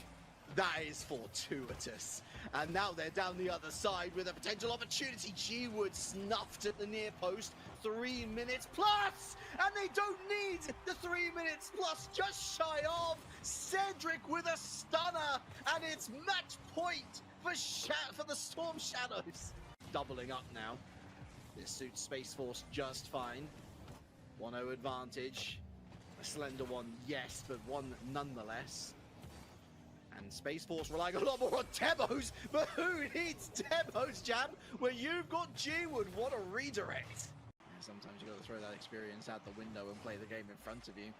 That is fortuitous. And now they're down the other side with a potential opportunity. G-Wood snuffed at the near post. 3 minutes plus! And they don't need the 3 minutes plus, just shy of. Cedric with a stunner. And it's match point for the Storm Shadows. Doubling up now. This suits Space Force just fine. 1-0 advantage. A slender one, yes, but one nonetheless. And Space Force relying a lot more on demos, but who needs demos, Jam? Where you've got G-Wood, what a redirect. Sometimes you got to throw that experience out the window and play the game in front of you.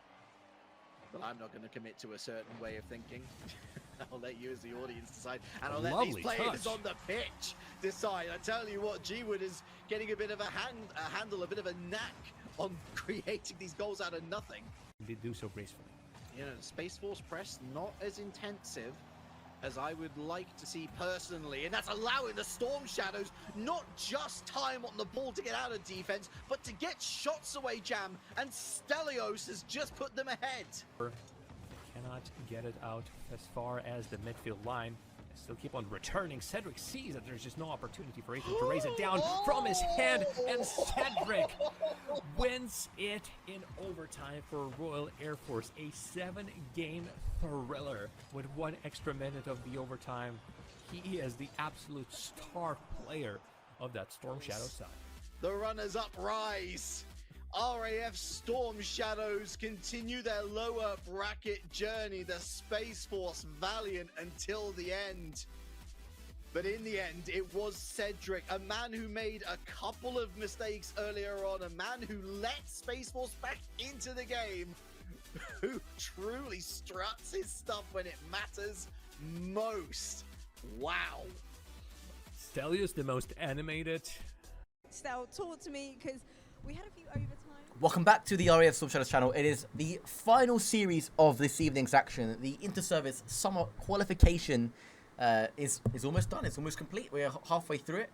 But I'm not going to commit to a certain way of thinking. I'll let you as the audience decide. And I'll let these players on the pitch decide. I tell you what, G-Wood is getting a bit of a handle, a bit of a knack on creating these goals out of nothing. They do so gracefully. You know, Space Force press not as intensive as I would like to see personally, and that's allowing the Storm Shadows not just time on the ball to get out of defense, but to get shots away, Jam, and Stelios has just put them ahead. Cannot get it out as far as the midfield line. Still keep on returning. Cedric sees that there's just no opportunity for Ethan to raise it down from his head, and Cedric wins it in overtime for Royal Air Force. A 7-game thriller with 1 extra minute of the overtime. He is the absolute star player of that Storm Shadow side. The runners-up rise. RAF Storm Shadows continue their lower bracket journey. The Space Force valiant until the end. But in the end, it was Cedric, a man who made a couple of mistakes earlier on, a man who let Space Force back into the game, who truly struts his stuff when it matters most. Wow. Stelios, the most animated. Stel, talk to me, because we had a few overtime. Welcome back to the RAF Storm Shadows channel. It is the final series of this evening's action. The inter-service summer qualification is almost done. It's almost complete. We're halfway through it,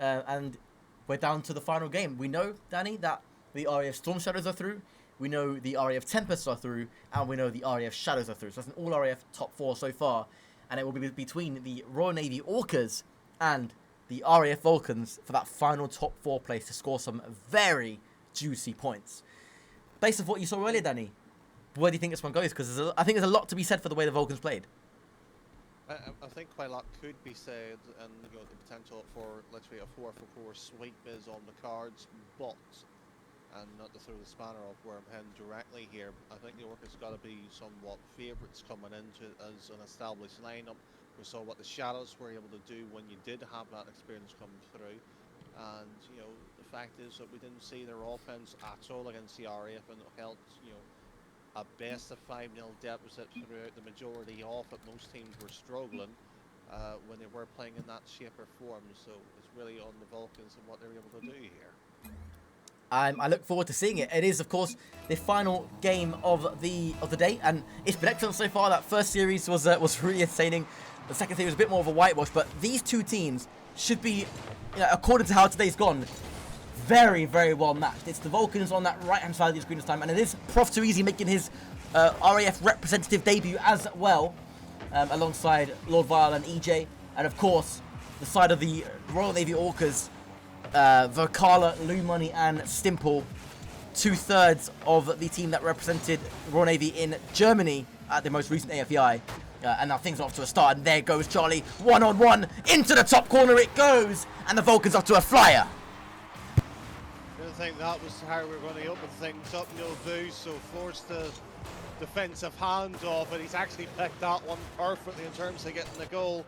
and we're down to the final game. We know, Danny, that the RAF Storm Shadows are through. We know the RAF Tempests are through, and we know the RAF Shadows are through. So that's an all RAF top 4 so far, and it will be between the Royal Navy Orcas and the RAF Vulcans for that final top 4 place to score some very juicy points. Based on what you saw earlier, Danny, where do you think this one goes? Because I think there's a lot to be said for the way the Vulcans played. I think quite a lot could be said, and you know, the potential for literally a 4-for-4 sweep is on the cards, but, and not to throw the spanner up where I'm heading directly here, I think the Orcas got to be somewhat favourites coming into it as an established lineup. We saw what the Shadows were able to do when you did have that experience come through. And, you know, the fact is that we didn't see their offense at all against the RAF, and it helped, you know, a best of 5-0 deficit throughout the majority of it. Most teams were struggling when they were playing in that shape or form, so it's really on the Vulcans and what they're able to do here. I look forward to seeing it. It is, of course, the final game of the day, and it's been excellent so far. That first series was really entertaining. The second series was a bit more of a whitewash, but these two teams should be, according to how today's gone, very, very well matched. It's the Vulcans on that right-hand side of the screen this time, and it is Prof Too Easy making his RAF representative debut as well, alongside Lord Vile and EJ, and of course, the side of the Royal Navy Orcas, Vocala, Lou Money, and Stimple, 2/3 of the team that represented Royal Navy in Germany at the most recent AFEI. And now things are off to a start, and there goes Charlie, one-on-one, into the top corner it goes, and the Vulcans off to a flyer. I didn't think that was how we were going to open things up. No boost, so forced the defensive handoff, and he's actually picked that one perfectly in terms of getting the goal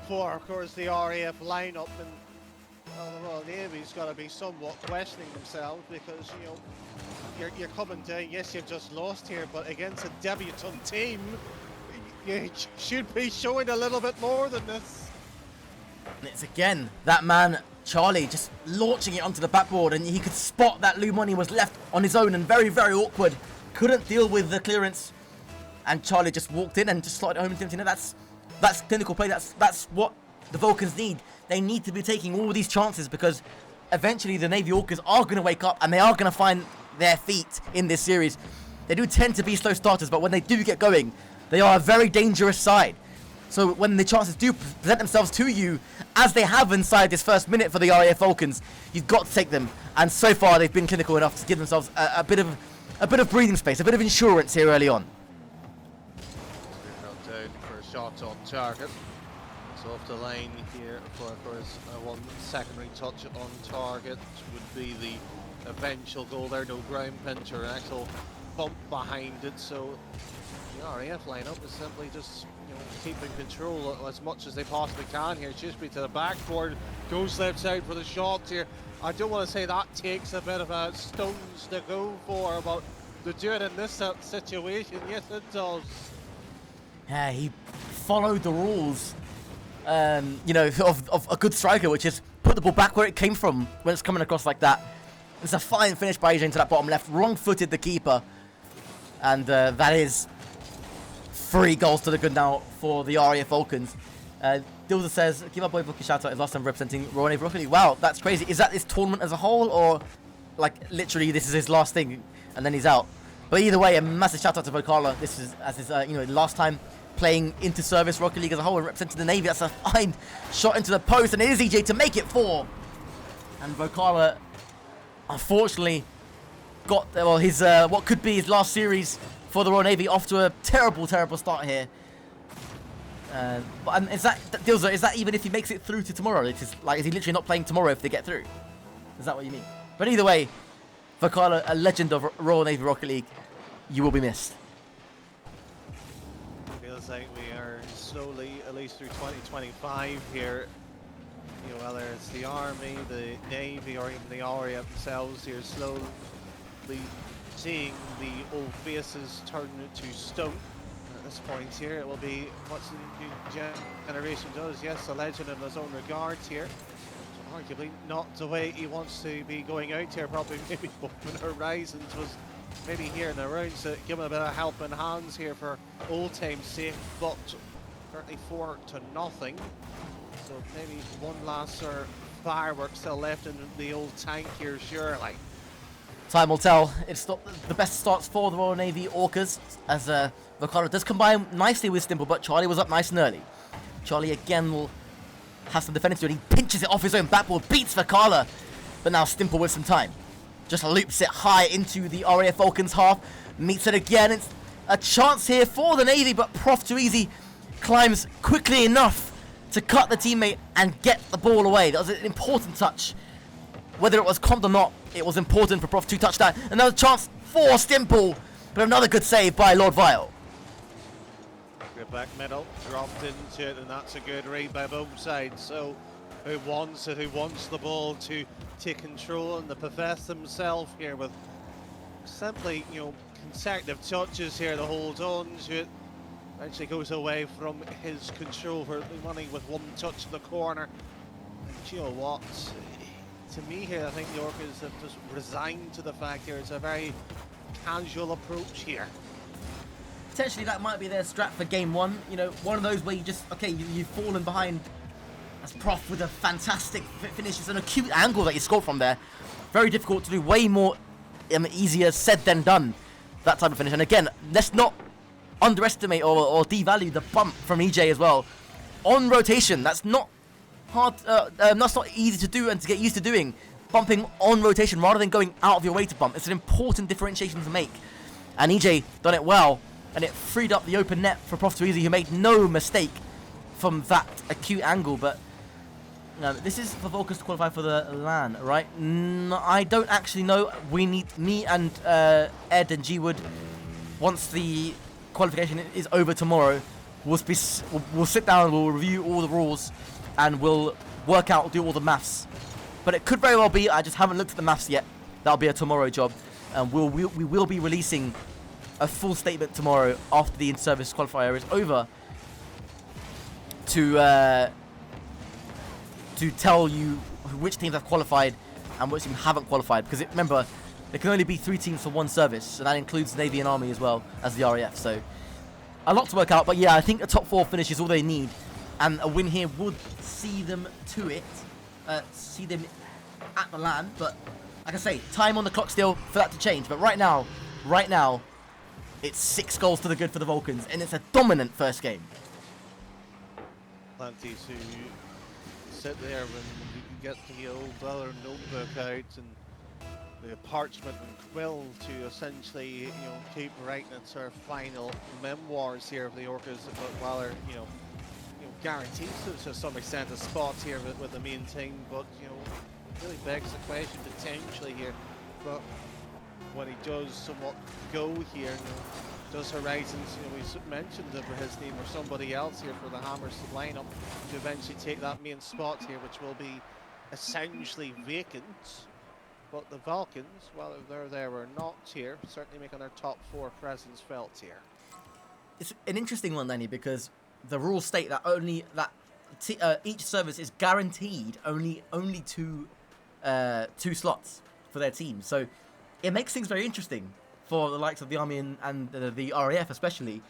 for, of course, the RAF lineup. And well, the Royal Navy's got to be somewhat questioning themselves because, you're coming down. Yes, you've just lost here, but against a debutant team, you should be showing a little bit more than this. And it's again that man Charlie just launching it onto the backboard, and he could spot that Lou Money was left on his own and very, very awkward. Couldn't deal with the clearance, and Charlie just walked in and just slotted home into him. That's clinical play. That's what the Vulcans need. They need to be taking all these chances because eventually the Navy Orcas are going to wake up and they are going to find their feet in this series. They do tend to be slow starters, but when they do get going, they are a very dangerous side. So when the chances do present themselves to you, as they have inside this first minute for the RAF Vulcans, you've got to take them. And so far, they've been clinical enough to give themselves a bit of breathing space, a bit of insurance here early on. Down for a shot on target. So off the line here, of course, one secondary touch on target would be the eventual goal there. No ground pinch or an actual bump behind it. So the RAF lineup is simply just keeping control as much as they possibly can here. Chisby to the backboard, goes left side for the shot here. I don't want to say that takes a bit of a stones to go for, but to do it in this situation, yes it does. Yeah, he followed the rules, of a good striker, which is put the ball back where it came from when it's coming across like that. It's a fine finish by AJ into that bottom left, wrong-footed the keeper, and that is 3 goals to the good now for the RAF Vulcans. Dilda says, give our boy Book a shout out his last time representing Royal Navy Rocket League. Wow, that's crazy. Is that this tournament as a whole, or like literally this is his last thing and then he's out? But either way, a massive shout out to Vocala. This is as his last time playing inter-service Rocket League as a whole and representing the Navy. That's a fine shot into the post, and it is EJ to make it 4. And Vocala, unfortunately, got his what could be his last series for the Royal Navy off to a terrible, terrible start here. And is that even if he makes it through to tomorrow? Is he literally not playing tomorrow if they get through? Is that what you mean? But either way, Vocala, a legend of Royal Navy Rocket League, you will be missed. Feels like we are slowly, at least through 2025 here, whether it's the Army, the Navy, or even the RAF themselves here, slowly seeing the old faces turn to stone. At this point here, it will be what the new generation does. Yes, a legend in his own regards here. So arguably not the way he wants to be going out here. Probably maybe open horizons was maybe here in the rounds to give him a bit of helping hands here for old time's sake, but currently 4-0. So maybe one last firework still left in the old tank here, surely. Time will tell. It's not the best starts for the Royal Navy Orcas, as Vocala does combine nicely with Stimple, but Charlie was up nice and early. Charlie again will have some defending to do, and he pinches it off his own backboard, beats Vocala, but now Stimple with some time. Just loops it high into the RAF Vulcans half, meets it again. It's a chance here for the Navy, but Prof Too Easy climbs quickly enough to cut the teammate and get the ball away. That was an important touch. Whether it was comped or not, it was important for Prof to touch that. Another chance for Stimple, but another good save by Lord Vile. Good back middle, dropped into it, and that's a good read by both sides. So who wants it, who wants the ball to take control, and the profess themselves here with simply, consecutive touches here. The hold on to it. Eventually goes away from his control for running with one touch in the corner. And you know what? To me here, I think the Orcas have just resigned to the fact here it's a very casual approach here. Potentially that might be their strat for game one. You know, one of those where you just, okay, you've fallen behind as Prof with a fantastic finish. It's an acute angle that you scored from there. Very difficult to do, way more easier said than done, that type of finish. And again, let's not underestimate or devalue the bump from EJ as well. On rotation, that's not hard, that's not easy to do and to get used to doing. Bumping on rotation rather than going out of your way to bump. It's an important differentiation to make. And EJ done it well, and it freed up the open net for Prof Twizy, who made no mistake from that acute angle. But this is for Vulcans to qualify for the LAN, right? No, I don't actually know. We need, me and Ed and G-Wood, once the qualification is over tomorrow, we'll sit down, we'll review all the rules, and we'll work out, do all the maths. But it could very well be, I just haven't looked at the maths yet. That'll be a tomorrow job. And we will be releasing a full statement tomorrow after the in-service qualifier is over to tell you which teams have qualified and which teams haven't qualified. Because remember, there can only be 3 teams for one service, and that includes Navy and Army as well as the RAF. So a lot to work out, but yeah, I think a top 4 finish is all they need, and a win here would see them to it, see them at the LAN. But like I say, time on the clock still for that to change. But right now, it's 6 goals to the good for the Vulcans, and it's a dominant first game. Plenty to sit there when you can get the old other notebook out and the parchment and quill to essentially, keep writing its our final memoirs here of the Orcas, but while they're, guaranteed to some extent a spot here with the main team. But really begs the question potentially here. But when he does somewhat go here, does Horizons, we mentioned it for his team or somebody else here for the Hammers to line up to eventually take that main spot here, which will be essentially vacant. But the Vulcans, whether they're there or not here, certainly making their top 4 presence felt here. It's an interesting one, Danny, because the rules state that each service is guaranteed only 2 slots for their team. So it makes things very interesting for the likes of the Army and the RAF especially.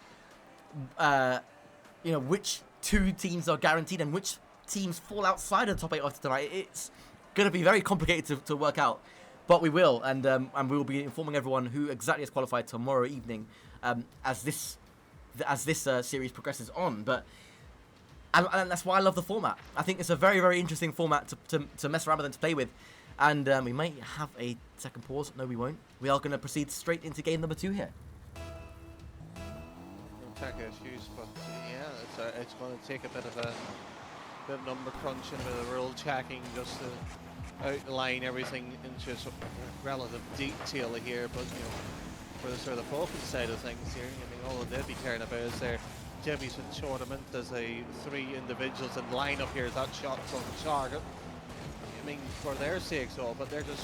Which 2 teams are guaranteed and which teams fall outside of the top 8 after tonight. It's going to be very complicated to work out, but we will, and we will be informing everyone who exactly is qualified tomorrow evening as this series progresses on. But and that's why I love the format. I think it's a very, very interesting format to mess around with and to play with. And we might have a second pause. No, we won't. We are going to proceed straight into game number 2 here. Tech issues, but yeah, it's going to take a bit of number crunching, a bit of rule checking just to outline everything into some relative detail here. But for the sort of the focus side of things here, all that they'd be caring about is their Jimmy's tournament. There's 3 individuals in lineup here. That shot's on target. For their sakes all, but they're just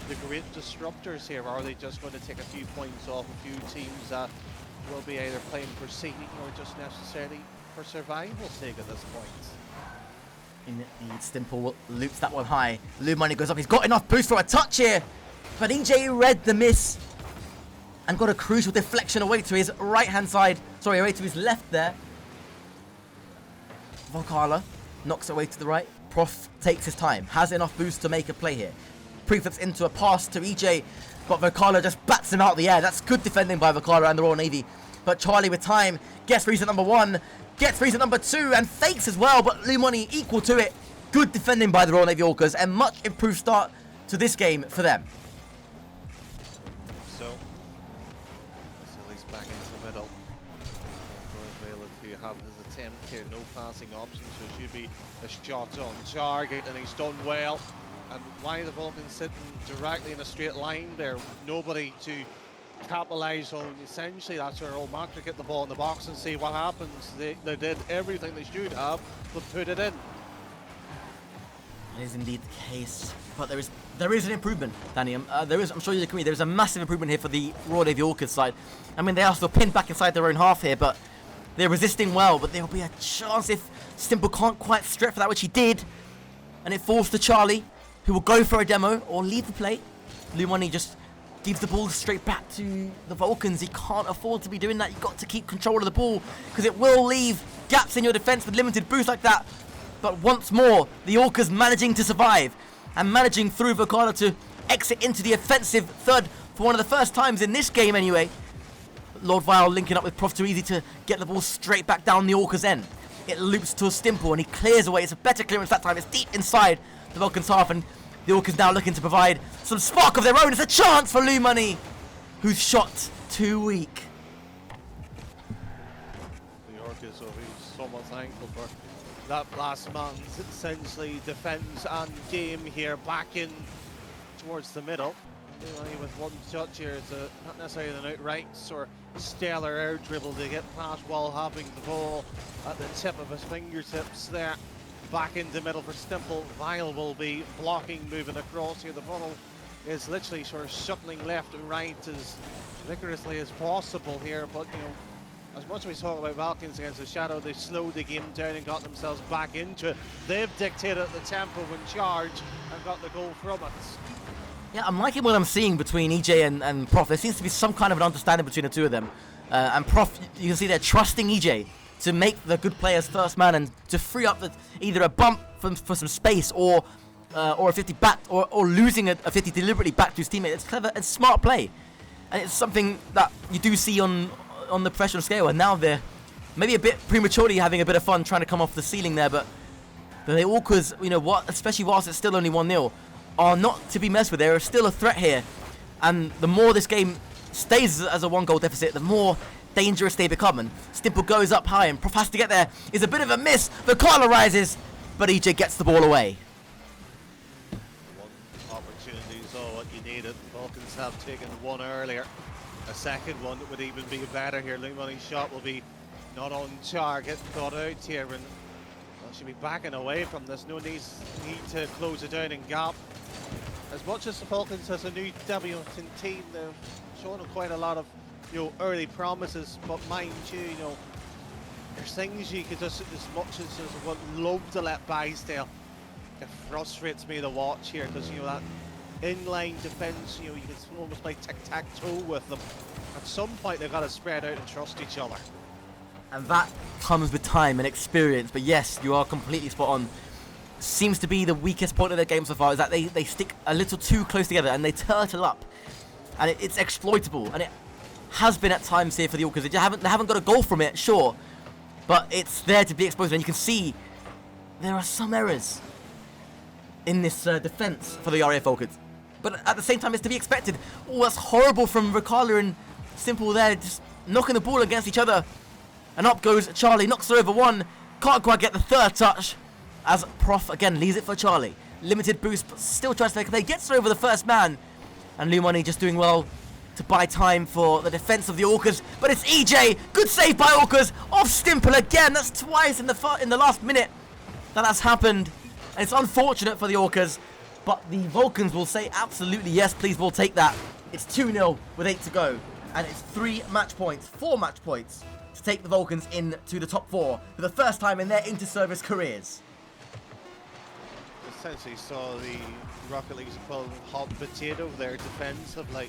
the great disruptors here. Are they just going to take a few points off a few teams that will be either playing for seeding or just necessarily for survival's sake at this point? Stimple loops that one high. Lou Money goes up. He's got enough boost for a touch here, but EJ read the miss and got a crucial deflection away to his right-hand side. Sorry, away to his left there. Volkala knocks away to the right. Prof takes his time, has enough boost to make a play here. Preflips into a pass to EJ, but Volkala just bats him out of the air. That's good defending by Volkala and the Royal Navy. But Charlie with time gets reset number 1, gets reset number 2, and fakes as well, but Lumoni equal to it. Good defending by the Royal Navy Orcas, and much improved start to this game for them. So at least back into the middle. To have his attempt here, no passing options, so it should be a shot on target, and he's done well. And why the Vulcans sitting directly in a straight line there, nobody to capitalise on. Essentially that's their old mark to get the ball in the box and see what happens. They did everything they should have, but put it in. That is indeed the case, but there is an improvement, Danny. I'm sure you agree. There is a massive improvement here for the Royal Navy Orcas side. I mean, they are still pinned back inside their own half here, but they're resisting well. But there will be a chance if Stimple can't quite strip for that, which he did, and it falls to Charlie, who will go for a demo or leave the play. Lumani just gives the ball straight back to the Vulcans. He can't afford to be doing that. You've got to keep control of the ball because it will leave gaps in your defense with limited boost like that. But once more, the Orcas managing to survive and managing through Vocala to exit into the offensive third for one of the first times in this game anyway. Lord Vile linking up with Prof too easy to get the ball straight back down the Orcas' end. It loops to a Stimple and he clears away. It's a better clearance that time. It's deep inside the Vulcans' half and the Orcas now looking to provide some spark of their own. It's a chance for Lumani, who's shot too weak. The Orcas will be somewhat thankful for that last man's essentially defence and game here, back in towards the middle. Only with one touch here, it's not necessarily an outright or stellar air dribble to get past while having the ball at the tip of his fingertips there. Back into middle for Stimple. Vile will be blocking, moving across here. The funnel is literally sort of shuttling left and right as vigorously as possible here, but you know, as much as we talk about Valkyns against the Shadow, they slowed the game down and got themselves back into it. They've dictated the tempo when charged and got the goal from it. Yeah, I'm liking what I'm seeing between EJ and Prof. There seems to be some kind of an understanding between the two of them. And Prof, you can see they're trusting EJ to make the good players first man and to free up either a bump for some space or a 50 back or losing a 50 deliberately back to his teammate. It's clever and smart play. And it's something that you do see on the professional scale, and now they're maybe a bit prematurely having a bit of fun trying to come off the ceiling there, but the Orcas, you know what, especially whilst it's still only 1-0, are not to be messed with. They're still a threat here, and the more this game stays as a 1-goal deficit, the more dangerous they become. And Stimple goes up high, and Prof has to get there. It's a bit of a miss. Vocala rises, but EJ gets the ball away. One opportunity is all what you needed. The Vulcans have taken one earlier. A second one that would even be better here. Lumani's shot will be not on target, got out here, and she'll be backing away from this. No need to close it down and gap. As much as the Vulcans has a new debutant team, they've shown quite a lot of early promises, but mind you, there's things you could just, as much as would love to let by still, it frustrates me to watch here, because that inline defense, you can almost play tic-tac-toe with them. At some point they've got to spread out and trust each other. And that comes with time and experience, but yes, you are completely spot on. Seems to be the weakest point of their game so far, is that they stick a little too close together and they turtle up, and it's exploitable, and it has been at times here for the Orcas. They haven't got a goal from it, sure, but it's there to be exposed, and you can see there are some errors in this defense for the RAF Vulcans. But at the same time, it's to be expected. Oh, that's horrible from Vocala and Stimple there, just knocking the ball against each other. And up goes Charlie, knocks her over one. Can't quite get the third touch, as Prof again leaves it for Charlie. Limited boost, but still tries to make a play. Gets her over the first man. And Lumani just doing well to buy time for the defense of the Orcas. But it's EJ. Good save by Orcas. Off Stimple again. That's twice in the last minute that has happened. And it's unfortunate for the Orcas, but the Vulcans will say absolutely yes, please, we'll take that. It's 2-0 with 8 to go, and it's 4 match points to take the Vulcans into the top 4 for the first time in their inter-service careers. Essentially saw the Rocket League's equivalent of hot potato there defensively.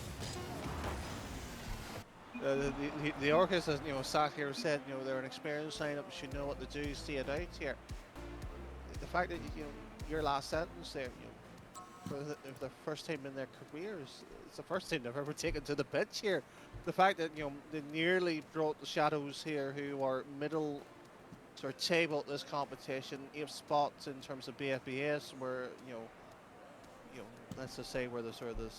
The Orcas, as sat here and said, they're an experienced lineup, should know what to do, see it out here. The fact that your last sentence there, for the first time in their careers, it's the first time they've ever taken to the pitch here. The fact that they nearly brought the Shadows here, who are middle sort of table at this competition, 8 spots in terms of BFBS, where let's just say where the sort of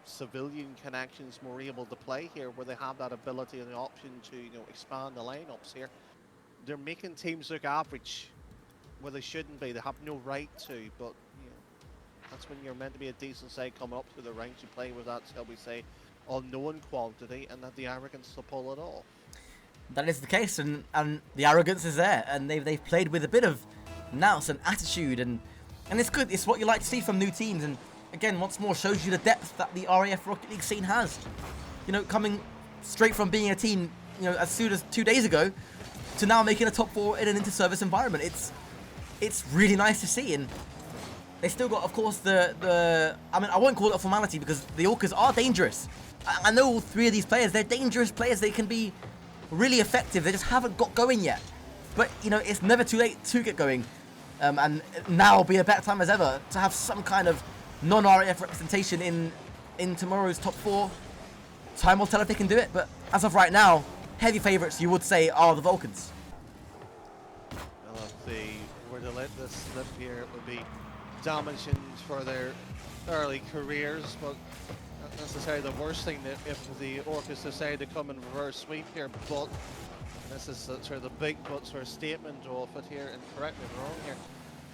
civilian connections more able to play here, where they have that ability and the option to expand the lineups here. They're making teams look average, where they shouldn't be. They have no right to, but that's when you're meant to be a decent side coming up to the ranks. You play with that, shall we say, unknown quantity, and have the arrogance to pull it off. That is the case, and the arrogance is there, and they've played with a bit of nous and attitude, and And it's good. It's what you like to see from new teams. And again, once more, shows you the depth that the RAF Rocket League scene has. You know, coming straight from being a team, you know, as soon as 2 days ago, to now making a top 4 in an inter-service environment. It's really nice to see. And they still got, of course, I mean, I won't call it a formality because the Orcas are dangerous. I know all 3 of these players, they're dangerous players. They can be really effective. They just haven't got going yet. But, you know, it's never too late to get going. And now will be a better time as ever to have some kind of non-RAF representation in tomorrow's top 4. Time will tell if they can do it, but as of right now, heavy favourites you would say are the Vulcans. Well, if they were to let this slip here, it would be damaging for their early careers, but not necessarily the worst thing that if the Orcas decide to come in reverse sweep here, but this is sort of the big but sort of statement of it here, and correct me if I'm wrong here.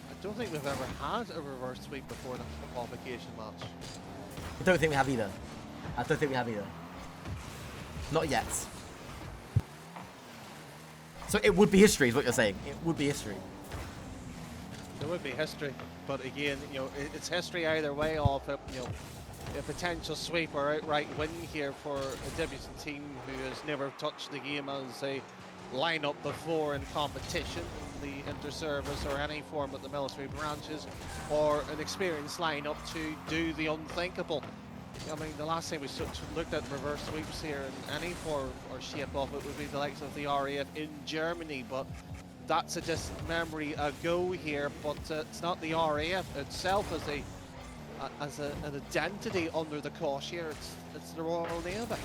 I don't think we've ever had a reverse sweep before in a qualification match. I don't think we have either. Not yet. So it would be history is what you're saying. It would be history. There would be history, but again, you know, it's history either way of a, you know, a potential sweep or outright win here for a debutant team who has never touched the game as a lineup before in competition, the inter-service or any form of the military branches, or an experienced lineup to do the unthinkable. I mean, the last time we looked at reverse sweeps here in any form or shape of it would be the likes of the RAF in Germany, but that's a distant memory ago here. But it's not the RAF itself as an identity under the cosh here. It's the Royal Navy.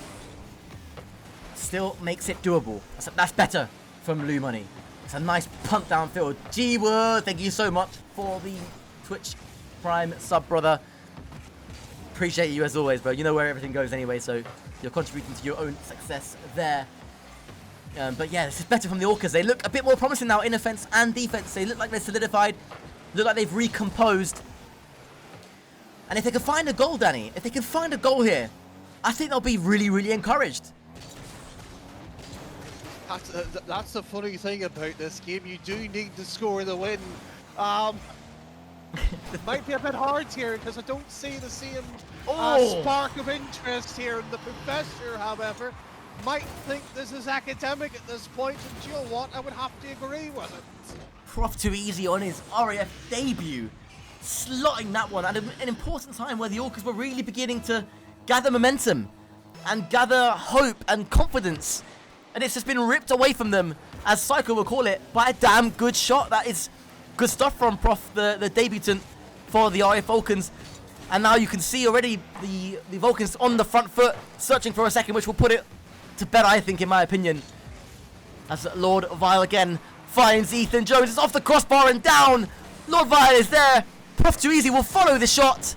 Still makes it doable. That's better from Lou Money. It's a nice punt downfield. G-Word, thank you so much for the Twitch Prime sub, brother. Appreciate you as always, bro. You know where everything goes anyway, so you're contributing to your own success there. But yeah, this is better from the Orcas. They look a bit more promising now in offense and defense. They look like they're solidified, look like they've recomposed. And if they can find a goal, Danny, if they can find a goal here, I think they'll be really, really encouraged. That's the funny thing about this game. You do need to score the win. It might be a bit hard here because I don't see the same spark of interest here. And the professor, however, might think this is academic at this point, and you know what? I would have to agree with it. Prof Too Easy on his RAF debut, slotting that one at an important time where the Orcas were really beginning to gather momentum and gather hope and confidence. And it's just been ripped away from them, as Psycho will call it, by a damn good shot. That is good stuff from Prof, the debutant for the RAF Vulcans. And now you can see already the Vulcans on the front foot, searching for a second, which will put it to bed, I think, in my opinion. As Lord Vile again finds Ethan Jones. It's off the crossbar and down. Lord Vile is there. Prof Too Easy will follow the shot.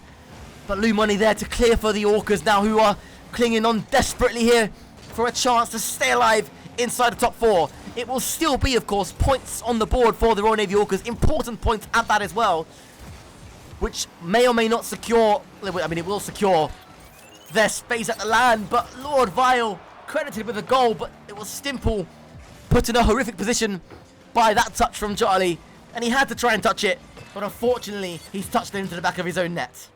But Lou Money there to clear for the Orcas now, who are clinging on desperately here for a chance to stay alive inside the top 4. It will still be, of course, points on the board for the Royal Navy Orcas. Important points at that as well, which may or may not secure, I mean, it will secure their space at the LAN, but Lord Vile credited with a goal, but it was Stimple put in a horrific position by that touch from Charlie, and he had to try and touch it, but unfortunately, he's touched it into the back of his own net.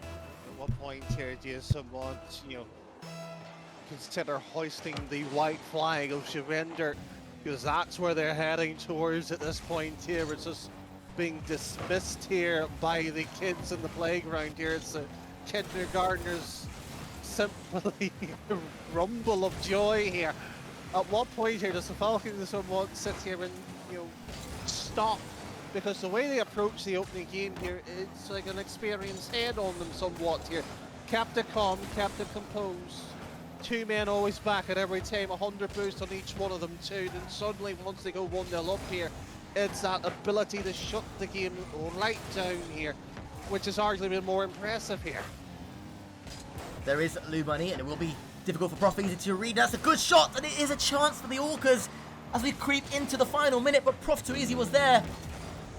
At what point here do you somewhat, you know, consider hoisting the white flag of surrender, because that's where they're heading towards at this point here. It's just being dismissed here by the kids in the playground here. It's the kindergartners simply rumble of joy here. At what point here does the Falcons somewhat sit here and, you know, stop? Because the way they approach the opening game here, it's like an experienced head on them somewhat here. Kept it calm, kept it composed. 2 men always back at every time, 100 boost on each one of them too. Then suddenly, once they go 1-0 up here, it's that ability to shut the game right down here, which has arguably been more impressive here. There is Lou Money, and it will be difficult for Prof Easy to read. That's a good shot, and it is a chance for the Orcas as we creep into the final minute, but Prof Too Easy was there.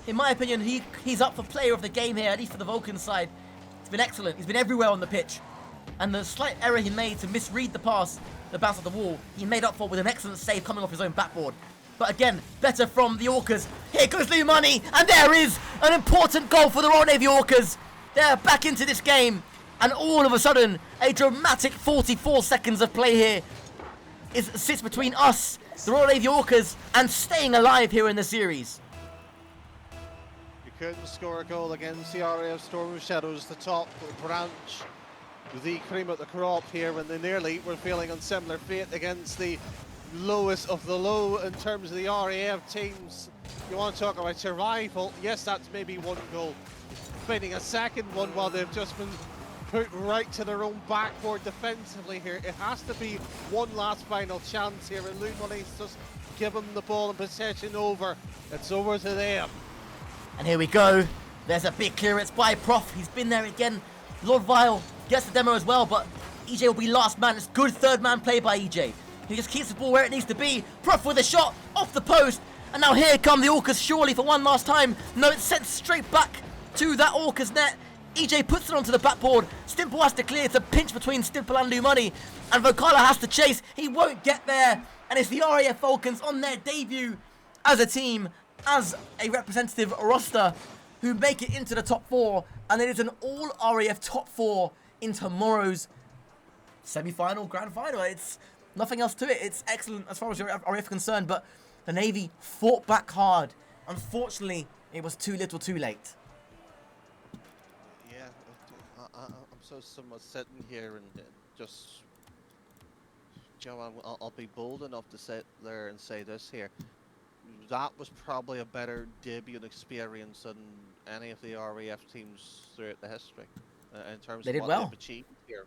In my opinion, he's up for player of the game here, at least for the Vulcan side. It's been excellent. He's been everywhere on the pitch. And the slight error he made to misread the pass, the bounce off the wall, he made up for with an excellent save coming off his own backboard. But again, better from the Orcas. Here goes Lou Money, and there is an important goal for the Royal Navy Orcas. They're back into this game, and all of a sudden, a dramatic 44 seconds of play here sits between us, the Royal Navy Orcas, and staying alive here in the series. You couldn't score a goal against the RAF Storm Shadows, the top branch, the cream of the crop here, when they nearly were feeling on similar fate against the lowest of the low in terms of the RAF teams. You want to talk about survival? Yes, that's maybe one goal. Finding a second one while they've just been put right to their own backboard defensively here. It has to be one last final chance here, and Lou Money's just give them the ball and possession over. It's over to them. And here we go. There's a big clearance by Prof. He's been there again. Lord Vile gets the demo as well, but EJ will be last man. It's good third man play by EJ. He just keeps the ball where it needs to be. Prof with a shot off the post. And now here come the Orcas surely for one last time. No, it's sent straight back to that Orcas net. EJ puts it onto the backboard. Stimple has to clear. It's a pinch between Stimple and Lumani. And Vocala has to chase. He won't get there. And it's the RAF Falcons on their debut as a team, as a representative roster, who make it into the top 4. And it is an all RAF top 4 in tomorrow's semi-final, grand final. It's nothing else to it. It's excellent as far as your RAF is concerned, but the Navy fought back hard. Unfortunately, it was too little too late. Yeah, I'm so somewhat sitting here and just, Joe, I'll be bold enough to sit there and say this here. That was probably a better debut experience than any of the RAF teams throughout the history in terms of what they've achieved here.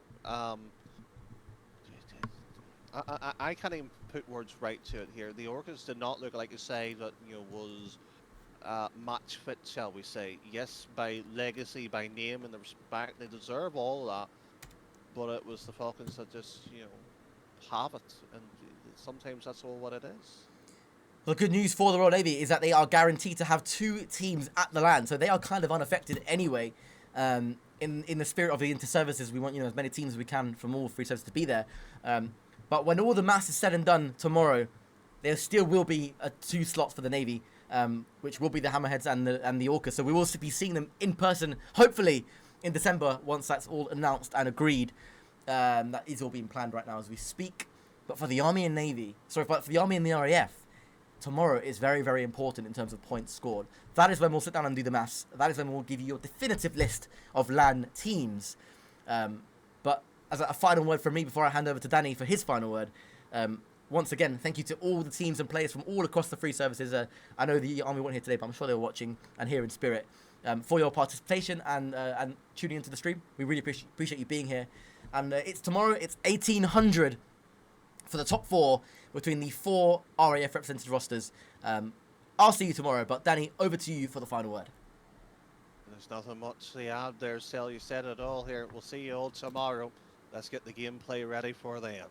I can't even put words right to it here. The Orcas did not look like you say that was match fit, shall we say? Yes, by legacy, by name, and the respect they deserve all of that. But it was the Falcons that just have it, and sometimes that's all what it is. The good news for the Royal Navy is that they are guaranteed to have 2 teams at the LAN, so they are kind of unaffected anyway. In the spirit of the inter-services, we want as many teams as we can from all 3 services to be there. But when all the mass is said and done tomorrow, there still will be 2 slots for the Navy, which will be the Hammerheads and the Orcas. So we will be seeing them in person, hopefully in December, once that's all announced and agreed. That is all being planned right now as we speak. But for the Army and Navy, for the Army and the RAF, tomorrow is very, very important in terms of points scored. That is when we'll sit down and do the maths. That is when we'll give you your definitive list of LAN teams. But as a final word from me before I hand over to Danny for his final word, once again, thank you to all the teams and players from all across the 3 services. I know the Army weren't here today, but I'm sure they were watching and here in spirit for your participation and tuning into the stream. We really appreciate you being here. And it's tomorrow, it's 1800 for the top 4 between the 4 RAF represented rosters. I'll see you tomorrow, but Danny, over to you for the final word. There's nothing much to add there, Sel. You said it all here. We'll see you all tomorrow. Let's get the gameplay ready for them.